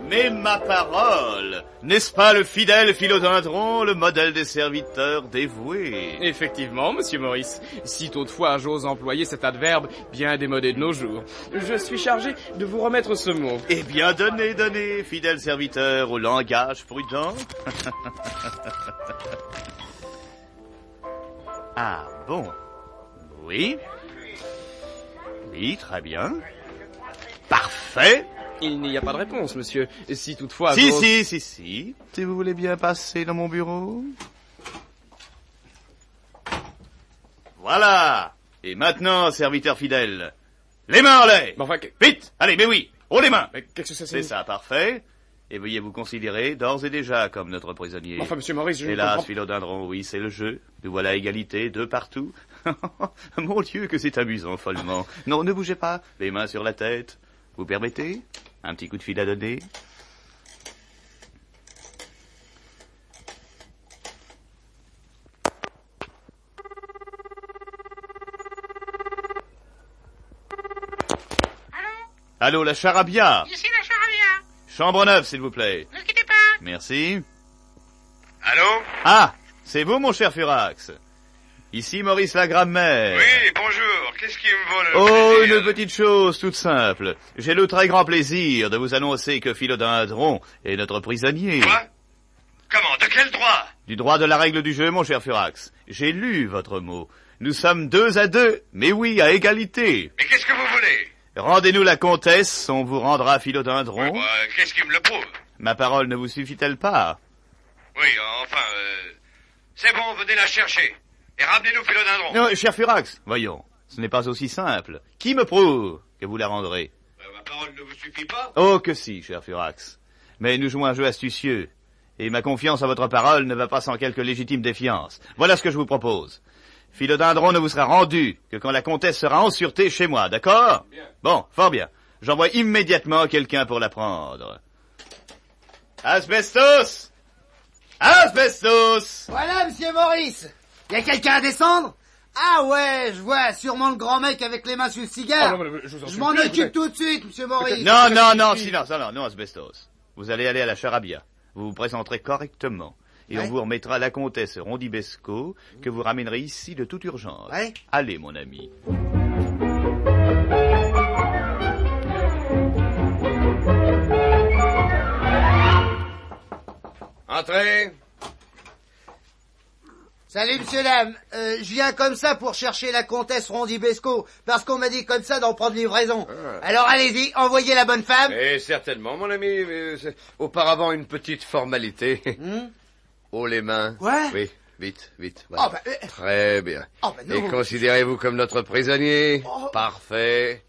Mais ma parole, n'est-ce pas le fidèle Philodendron, le modèle des serviteurs dévoués? Effectivement, monsieur Maurice. Si toutefois j'ose employer cet adverbe bien démodé de nos jours, je suis chargé de vous remettre ce mot. Eh bien, donnez, fidèle serviteur, au langage prudent. Ah, bon. Oui. Oui, très bien. Parfait. Il n'y a pas de réponse, monsieur. Si toutefois... Si. Si vous voulez bien passer dans mon bureau. Voilà. Et maintenant, serviteur fidèle, les mains en l'air. Enfin, vite. Allez, mais oui. Haut les mains. Mais qu'est-ce que ça C'est ça, parfait. Et veuillez vous considérer d'ores et déjà comme notre prisonnier. Enfin, monsieur Maurice, je ne Hélas, comprends... Philodendron, oui, c'est le jeu. Nous voilà à égalité, 2 partout. Mon Dieu, que c'est amusant, follement. Non, ne bougez pas. Les mains sur la tête. Vous permettez? Un petit coup de fil à donner? Allô, la charabia. Ici la charabia. Chambre 9, s'il vous plaît. Ne quittez pas. Merci. Allô? Ah, c'est vous, mon cher Furax. Ici Maurice la grammaire. Oui, bonjour. Qu'est-ce qui me vaut le Oh, plaisir? une petite chose toute simple. J'ai le très grand plaisir de vous annoncer que Philodendron est notre prisonnier. Quoi? Comment? De quel droit? Du droit de la règle du jeu, mon cher Furax. J'ai lu votre mot. Nous sommes 2 à 2, mais oui, à égalité. Mais qu'est-ce que vous voulez? Rendez-nous la comtesse, on vous rendra Philodendron. Qu'est-ce qui me le prouve? Ma parole ne vous suffit-elle pas? Oui, enfin, c'est bon, venez la chercher. Et ramenez-nous Philodendron. Non, cher Furax, voyons, ce n'est pas aussi simple. Qui me prouve que vous la rendrez? Ma parole ne vous suffit pas? Oh que si, cher Furax. Mais nous jouons un jeu astucieux. Et ma confiance en votre parole ne va pas sans quelque légitime défiance. Voilà ce que je vous propose. Philodendron ne vous sera rendu que quand la comtesse sera en sûreté chez moi, d'accord? Bon, fort bien. J'envoie immédiatement quelqu'un pour la prendre. Asbestos! Asbestos! Voilà, monsieur Maurice. Y a quelqu'un à descendre? Ah ouais, je vois, sûrement le grand mec avec les mains sur le cigare. Oh, non, je vous en Je m'en supplie, occupe tout de suite, monsieur Maurice. Non, silence, non, Asbestos. Vous allez aller à la charabia. Vous vous présenterez correctement. Et on vous remettra la comtesse Rondibesco, que vous ramènerez ici de toute urgence. Allez, mon ami. Entrez. Salut, monsieur, dame. Je viens comme ça pour chercher la comtesse Rondibesco, parce qu'on m'a dit comme ça d'en prendre livraison. Alors allez-y, envoyez la bonne femme. Et certainement, mon ami. Auparavant, une petite formalité. Haut les mains. Ouais. Oui, vite. Voilà. Oh, bah, Très bien. Oh, bah, non. Et considérez-vous comme notre prisonnier. Parfait.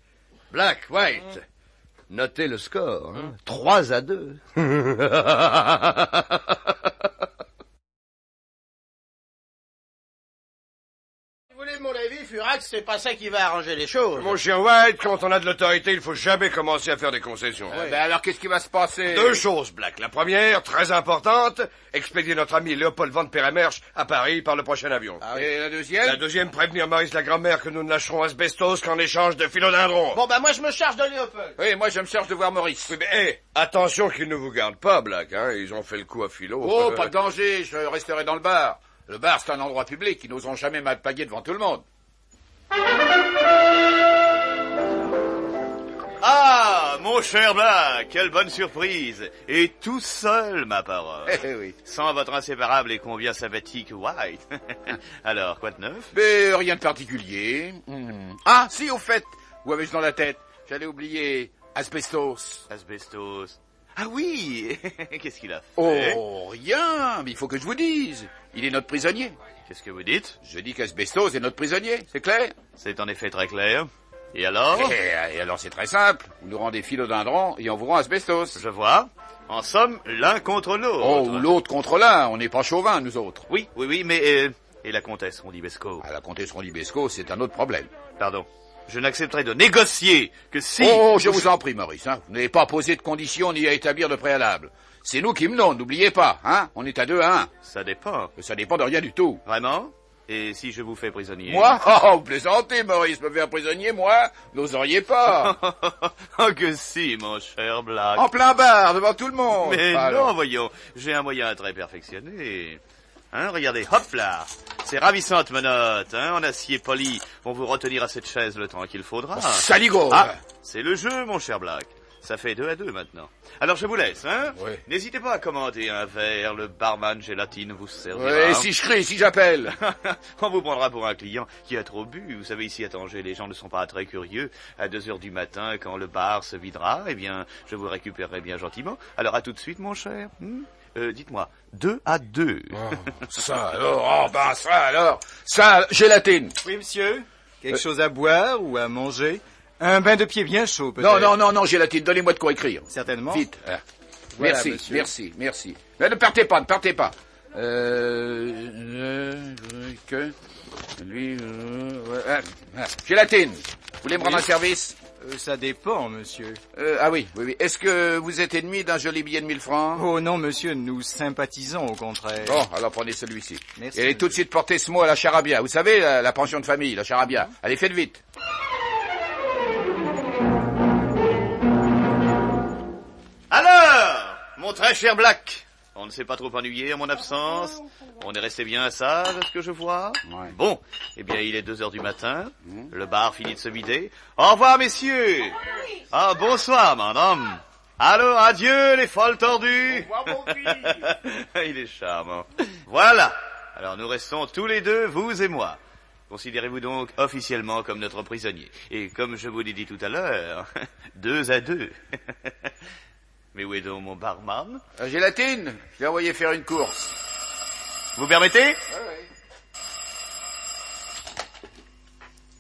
Black, White. Notez le score. 3 à 2. Vous voulez mon avis, Furax, c'est pas ça qui va arranger les choses. Mon cher White, quand on a de l'autorité, il faut jamais commencer à faire des concessions. Alors, qu'est-ce qui va se passer? 2 choses, Black. La première, très importante, expédier notre ami Léopold Van Peremersch à Paris par le prochain avion. Et la deuxième? La deuxième, prévenir Maurice la grand-mère que nous ne lâcherons Asbestos qu'en échange de Philodendron. Bon, bah moi je me charge de Léopold. Oui, moi je me charge de voir Maurice. Oui, mais attention qu'ils ne vous gardent pas, Black, hein. Ils ont fait le coup à Philo. Oh, pas de danger, je resterai dans le bar. Le bar, c'est un endroit public, ils n'oseront jamais m'alpaguer devant tout le monde. Ah, mon cher Black, quelle bonne surprise. Et tout seul, ma parole. Eh oui. Sans votre inséparable et combien sympathique White. Alors, quoi de neuf? Mais rien de particulier. Ah, si, au fait, où avais-je dans la tête? J'allais oublier Asbestos. Asbestos. Ah oui. Qu'est-ce qu'il a fait? Oh, rien, mais il faut que je vous dise. Il est notre prisonnier. Qu'est-ce que vous dites? Je dis qu'Asbestos est notre prisonnier, c'est clair? C'est en effet très clair. Et alors? Et alors c'est très simple. Vous nous rendez Philodendron et on vous rend Asbestos. Je vois. En somme, l'un contre l'autre. Oh, ou l'autre contre l'un. On n'est pas chauvins, nous autres. Oui, mais... et la comtesse Rondibesco? Ah, la comtesse Rondibesco, c'est un autre problème. Pardon. Je n'accepterai de négocier que si... Oh, je vous en prie, Maurice, hein. Vous n'avez pas posé de conditions ni à établir de préalable. C'est nous qui menons, n'oubliez pas, hein. On est à 2 à 1. Ça dépend. Ça dépend de rien du tout. Vraiment? Et si je vous fais prisonnier? Moi? Oh, vous plaisantez, Maurice. Me faire prisonnier, moi? N'oseriez pas. Oh que si, mon cher Black. En plein bar, devant tout le monde. Mais alors. non, voyons. J'ai un moyen très perfectionné. Hein, regardez, hop là. Ces ravissantes menottes, hein, en acier poli, vont vous retenir à cette chaise le temps qu'il faudra. Oh, saligo! Ah, c'est le jeu, mon cher Black. Ça fait 2 à 2 maintenant. Alors je vous laisse, hein? Oui. N'hésitez pas à commander un verre, le barman gélatine vous servira. Oui, si je crie, si j'appelle. On vous prendra pour un client qui a trop bu. Vous savez, ici à Tanger, les gens ne sont pas très curieux. À 2 heures du matin, quand le bar se videra, eh bien, je vous récupérerai bien gentiment. Alors à tout de suite, mon cher. Dites-moi, 2 à 2. Ça alors, ça, gélatine. Oui, monsieur. Quelque chose à boire ou à manger? Un bain de pied bien chaud, peut-être. Non, gélatine, donnez-moi de quoi écrire. Certainement. Vite. Voilà, Merci. Mais ne partez pas. Gélatine, vous voulez me rendre un service? Ça dépend, monsieur. Ah oui. Est-ce que vous êtes ennemi d'un joli billet de 1000 francs? Oh non, monsieur, nous sympathisons au contraire. Bon, alors prenez celui-ci. Merci. Et allez tout de suite porter ce mot à la charabia. Vous savez, la pension de famille, la charabia. Allez, faites vite. très cher Black. On ne s'est pas trop ennuyé en mon absence. On est resté bien sage, à ce que je vois. Ouais. Bon, eh bien, il est 2 heures du matin. Le bar finit de se vider. Au revoir, messieurs. Ah, bonsoir, madame. Alors, adieu, les folles tordues. Au revoir, mon fils. Il est charmant. Voilà. Alors, nous restons tous les deux, vous et moi. Considérez-vous donc officiellement comme notre prisonnier. Et comme je vous l'ai dit tout à l'heure, 2 à 2. Mais où est donc mon barman? Gélatine, je l'ai envoyé faire une course. Vous permettez? Oui.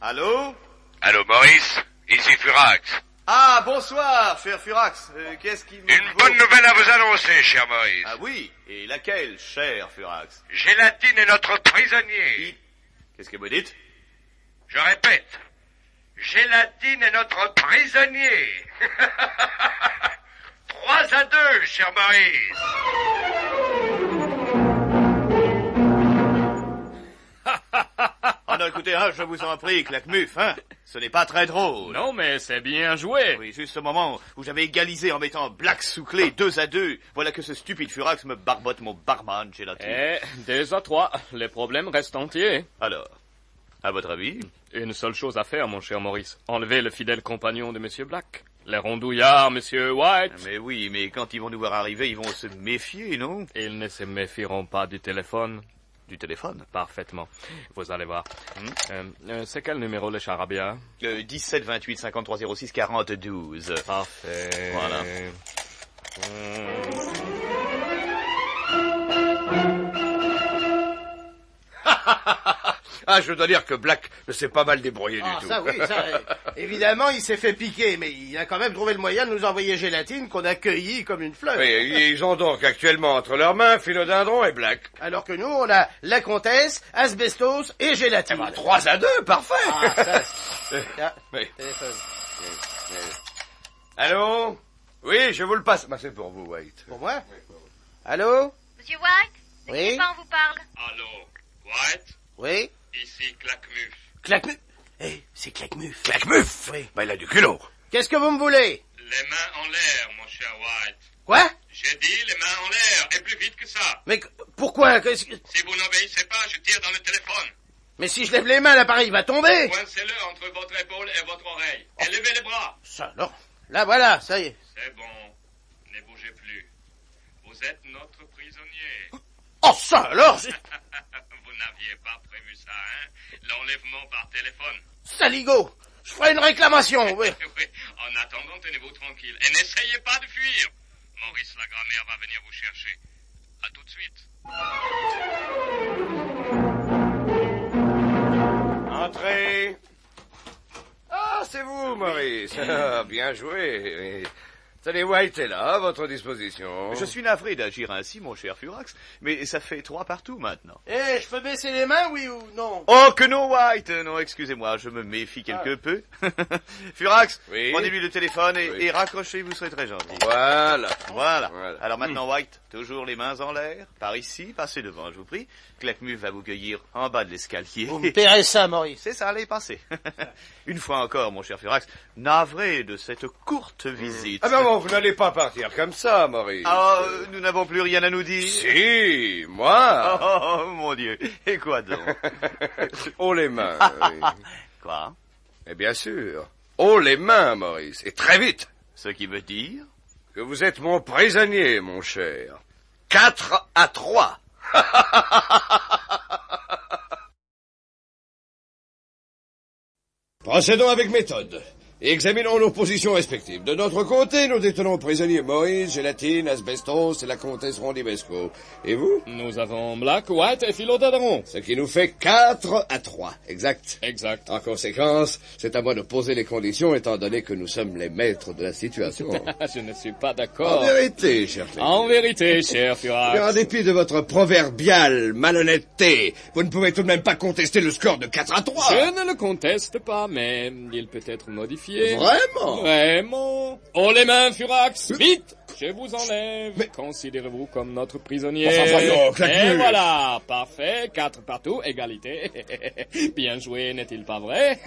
Allô? Allô, Maurice? Ici Furax. Ah, bonsoir, cher Furax. Qu'est-ce qui... Une bonne nouvelle à vous annoncer, cher Maurice. Ah oui? Et laquelle, cher Furax? Gélatine est notre prisonnier. Qu'est-ce que vous dites? Je répète, Gélatine est notre prisonnier. 3 à 2, cher Maurice. Ah non, écoutez, hein, je vous en prie, Claquemuf, hein. Ce n'est pas très drôle. Non, mais c'est bien joué. Oui, juste au moment où j'avais égalisé en mettant Black sous clé 2 à 2, voilà que ce stupide Furax me barbote mon barman, Gélatine. Eh, 2 à 3, les problèmes restent entiers. Alors, à votre avis? Une seule chose à faire, mon cher Maurice. Enlever le fidèle compagnon de Monsieur Black. Les rondouillards, Monsieur White. Mais oui, mais quand ils vont nous voir arriver, ils vont se méfier, non? Ils ne se méfieront pas du téléphone. Du téléphone? Parfaitement. Vous allez voir. C'est quel numéro, le charabia? 17 28 53 06 40 12. Parfait. Voilà. Ah, je dois dire que Black ne s'est pas mal débrouillé du tout. Ça oui, ça, évidemment, il s'est fait piquer, mais il a quand même trouvé le moyen de nous envoyer Gélatine qu'on a cueilli comme une fleur. Oui, ils ont donc actuellement entre leurs mains Philodendron et Black. Alors que nous, on a la comtesse, Asbestos et Gélatine. 3 à 2, parfait. Ah, ça, tiens, Oui. téléphone. Allô? Oui, je vous le passe. Bah, c'est pour vous, White. Pour moi? Allô? Monsieur White, de Oui? quel pain on vous parle? Allô, White? Oui? Ici Claquemuf. Claquemuf? Eh, c'est Claquemuf. Claquemuf? Oui. Bah, il a du culot. Qu'est-ce que vous me voulez? Les mains en l'air, mon cher White. Quoi? J'ai dit les mains en l'air, et plus vite que ça. Mais pourquoi? Si vous n'obéissez pas, je tire dans le téléphone. Mais si je lève les mains, l'appareil va tomber. Coincez-le entre votre épaule et votre oreille. Et levez les bras. Ça, non. Là, voilà, ça y est. C'est bon. Ne bougez plus. Vous êtes notre prisonnier. Oh, ça alors? Vous n'aviez pas prévu ça, hein? L'enlèvement par téléphone. Saligo! Je ferai une réclamation, oui. Oui. En attendant, tenez-vous tranquille. Et n'essayez pas de fuir. Maurice la grand-mère va venir vous chercher. À tout de suite. Entrez. Ah, c'est vous, Maurice. Ah, bien joué. Tenez, White est là, à votre disposition. Je suis navré d'agir ainsi, mon cher Furax, mais ça fait 3 partout maintenant. Eh, je peux baisser les mains, oui ou non? Oh, que non, White! Non, excusez-moi, je me méfie quelque peu. Furax, Oui. prenez-lui le téléphone Oui. et raccrochez, vous serez très gentil. Voilà. Voilà. Alors maintenant, White, toujours les mains en l'air. Par ici, passez devant, je vous prie. Claquemuf va vous cueillir en bas de l'escalier. Vous me paierez ça, Maurice. C'est ça, allez, passez. Une fois encore, mon cher Furax, navré de cette courte visite. Ah ben bon, vous n'allez pas partir comme ça, Maurice. Ah, nous n'avons plus rien à nous dire. Si, moi. Oh, mon Dieu. Et quoi donc? Oh, les mains. Oui. Quoi? Et bien sûr. Oh, les mains, Maurice. Et très vite. Ce qui veut dire? Que vous êtes mon prisonnier, mon cher. 4 à 3. Procédons avec méthode. Et examinons nos positions respectives. De notre côté, nous détenons prisonniers Moïse, Gélatine, Asbestos et la comtesse Rondibesco. Et vous? Nous avons Black, White et Philodendron. Ce qui nous fait 4 à 3. Exact. Exact. En conséquence, c'est à moi de poser les conditions, étant donné que nous sommes les maîtres de la situation. Je ne suis pas d'accord. En vérité, cher Clément. En vérité, cher Furax. En dépit de votre proverbiale malhonnêteté, vous ne pouvez tout de même pas contester le score de 4 à 3. Je ne le conteste pas, mais il peut être modifié. Vraiment? Vraiment. Oh, les mains, Furax, vite. Je vous enlève. Considérez-vous comme notre prisonnier. Enfin, voyons, Claquemuse. Et voilà, parfait, 4 partout, égalité. Bien joué, n'est-il pas vrai?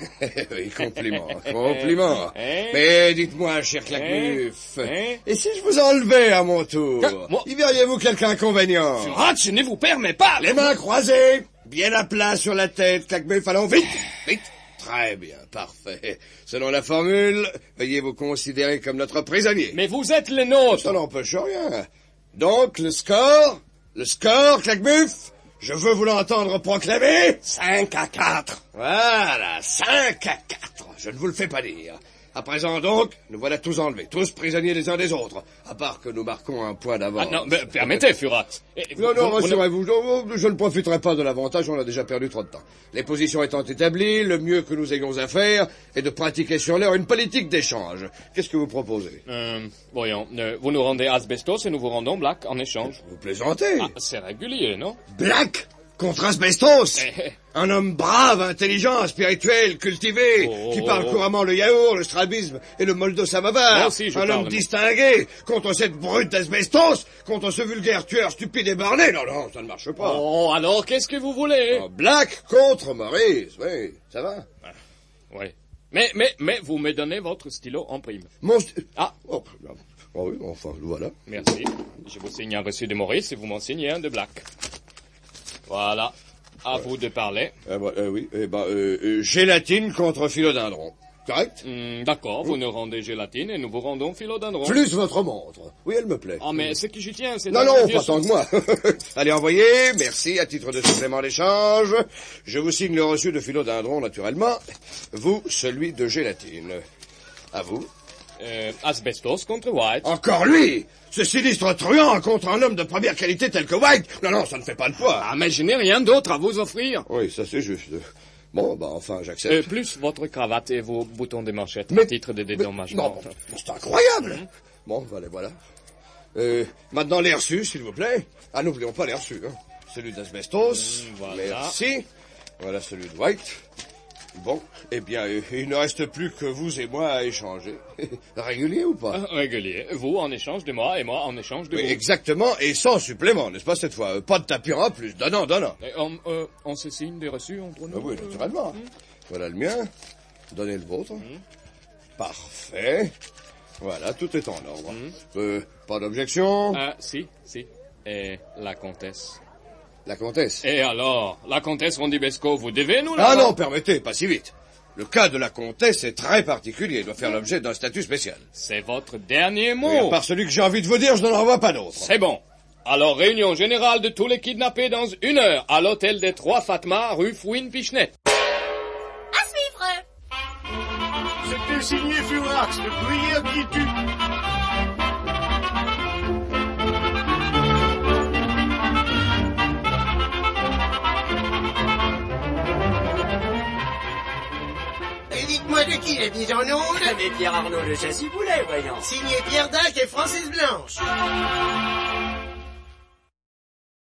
Oui, compliment, compliment. Mais dites-moi, cher Claquemuse, et si je vous enlevais à mon tour, y verriez-vous quelque inconvénient? Furat, je ne vous permets pas. Les mains croisées, bien à plat sur la tête, Claquemuse, allons vite, vite. Très bien, parfait. Selon la formule, veuillez vous considérer comme notre prisonnier. Mais vous êtes les nôtres. Ça n'empêche rien. Donc, le score, Claquemuse, je veux vous l'entendre proclamer 5-4. Voilà, 5-4. Je ne vous le fais pas dire. À présent donc, nous voilà tous enlevés, tous prisonniers les uns des autres, à part que nous marquons un point d'avance. Ah non, mais permettez, Furat. Non, rassurez-vous, je ne profiterai pas de l'avantage, on a déjà perdu trop de temps. Les positions étant établies, le mieux que nous ayons à faire est de pratiquer sur l'heure une politique d'échange. Qu'est-ce que vous proposez? Voyons, vous nous rendez Asbestos et nous vous rendons Black en échange. Vous plaisantez? Ah, c'est régulier, non? Black contre Asbestos? Un homme brave, intelligent, spirituel, cultivé, qui parle couramment le yaourt, le strabisme et le moldo samovar. Un homme distingué contre cette brute d'Asbestos, contre ce vulgaire tueur stupide et borné. Non, ça ne marche pas. Oh, alors qu'est-ce que vous voulez? Black contre Maurice, oui, ça va? Oui. Mais vous me donnez votre stylo en prime. Oui, enfin, voilà. Merci. Je vous signe un reçu de Maurice et vous m'en signez un de Black. Voilà. À vous de parler. Gélatine contre philodendron. Correct? D'accord, vous nous rendez gélatine et nous vous rendons philodendron. Plus votre montre. Oui, elle me plaît. Ah, mais ce qui j'y tiens, c'est... Non, pas tant que moi. Allez, envoyez. Merci, à titre de supplément d'échange. Je vous signe le reçu de philodendron, naturellement. Vous, celui de gélatine. À vous. Asbestos contre White. Encore lui! Ce sinistre truand contre un homme de première qualité tel que White! Non, ça ne fait pas le poids. Ah, mais je n'ai rien d'autre à vous offrir. Oui, ça c'est juste. Bon, enfin, j'accepte. Plus votre cravate et vos boutons de manchette à titre de dédommagement. C'est incroyable! Bon, voilà. Maintenant, les reçus, s'il vous plaît. Ah, n'oublions pas les reçus. Hein. Celui d'Asbestos. Voilà. Merci. Voilà celui de White. Bon, eh bien, il ne reste plus que vous et moi à échanger. Régulier ou pas? Régulier. Vous en échange de moi et moi en échange de vous. Exactement, et sans supplément, n'est-ce pas, cette fois? Pas de tapis en plus, donnant. On se signe des reçus entre nous? Oui, naturellement. Voilà le mien. Donnez le vôtre. Parfait. Voilà, tout est en ordre. Pas d'objection? Si. Et la comtesse? La comtesse? Et alors, la comtesse Rondibesco, vous devez nous la... Ah non, permettez, pas si vite. Le cas de la comtesse est très particulier, il doit faire l'objet d'un statut spécial. C'est votre dernier mot. Oui, à part celui que j'ai envie de vous dire, je n'en envoie pas d'autre. C'est bon. Alors, réunion générale de tous les kidnappés dans 1 heure à l'hôtel des 3 Fatma, rue Fouine-Pichenet. À suivre. C'était signé Furax, le bruyère qui tue. Dites-moi de qui la mise en onde? Mais Pierre Arnaud de Chassiboulet, voyons. Signé Pierre Dac et Francis Blanche.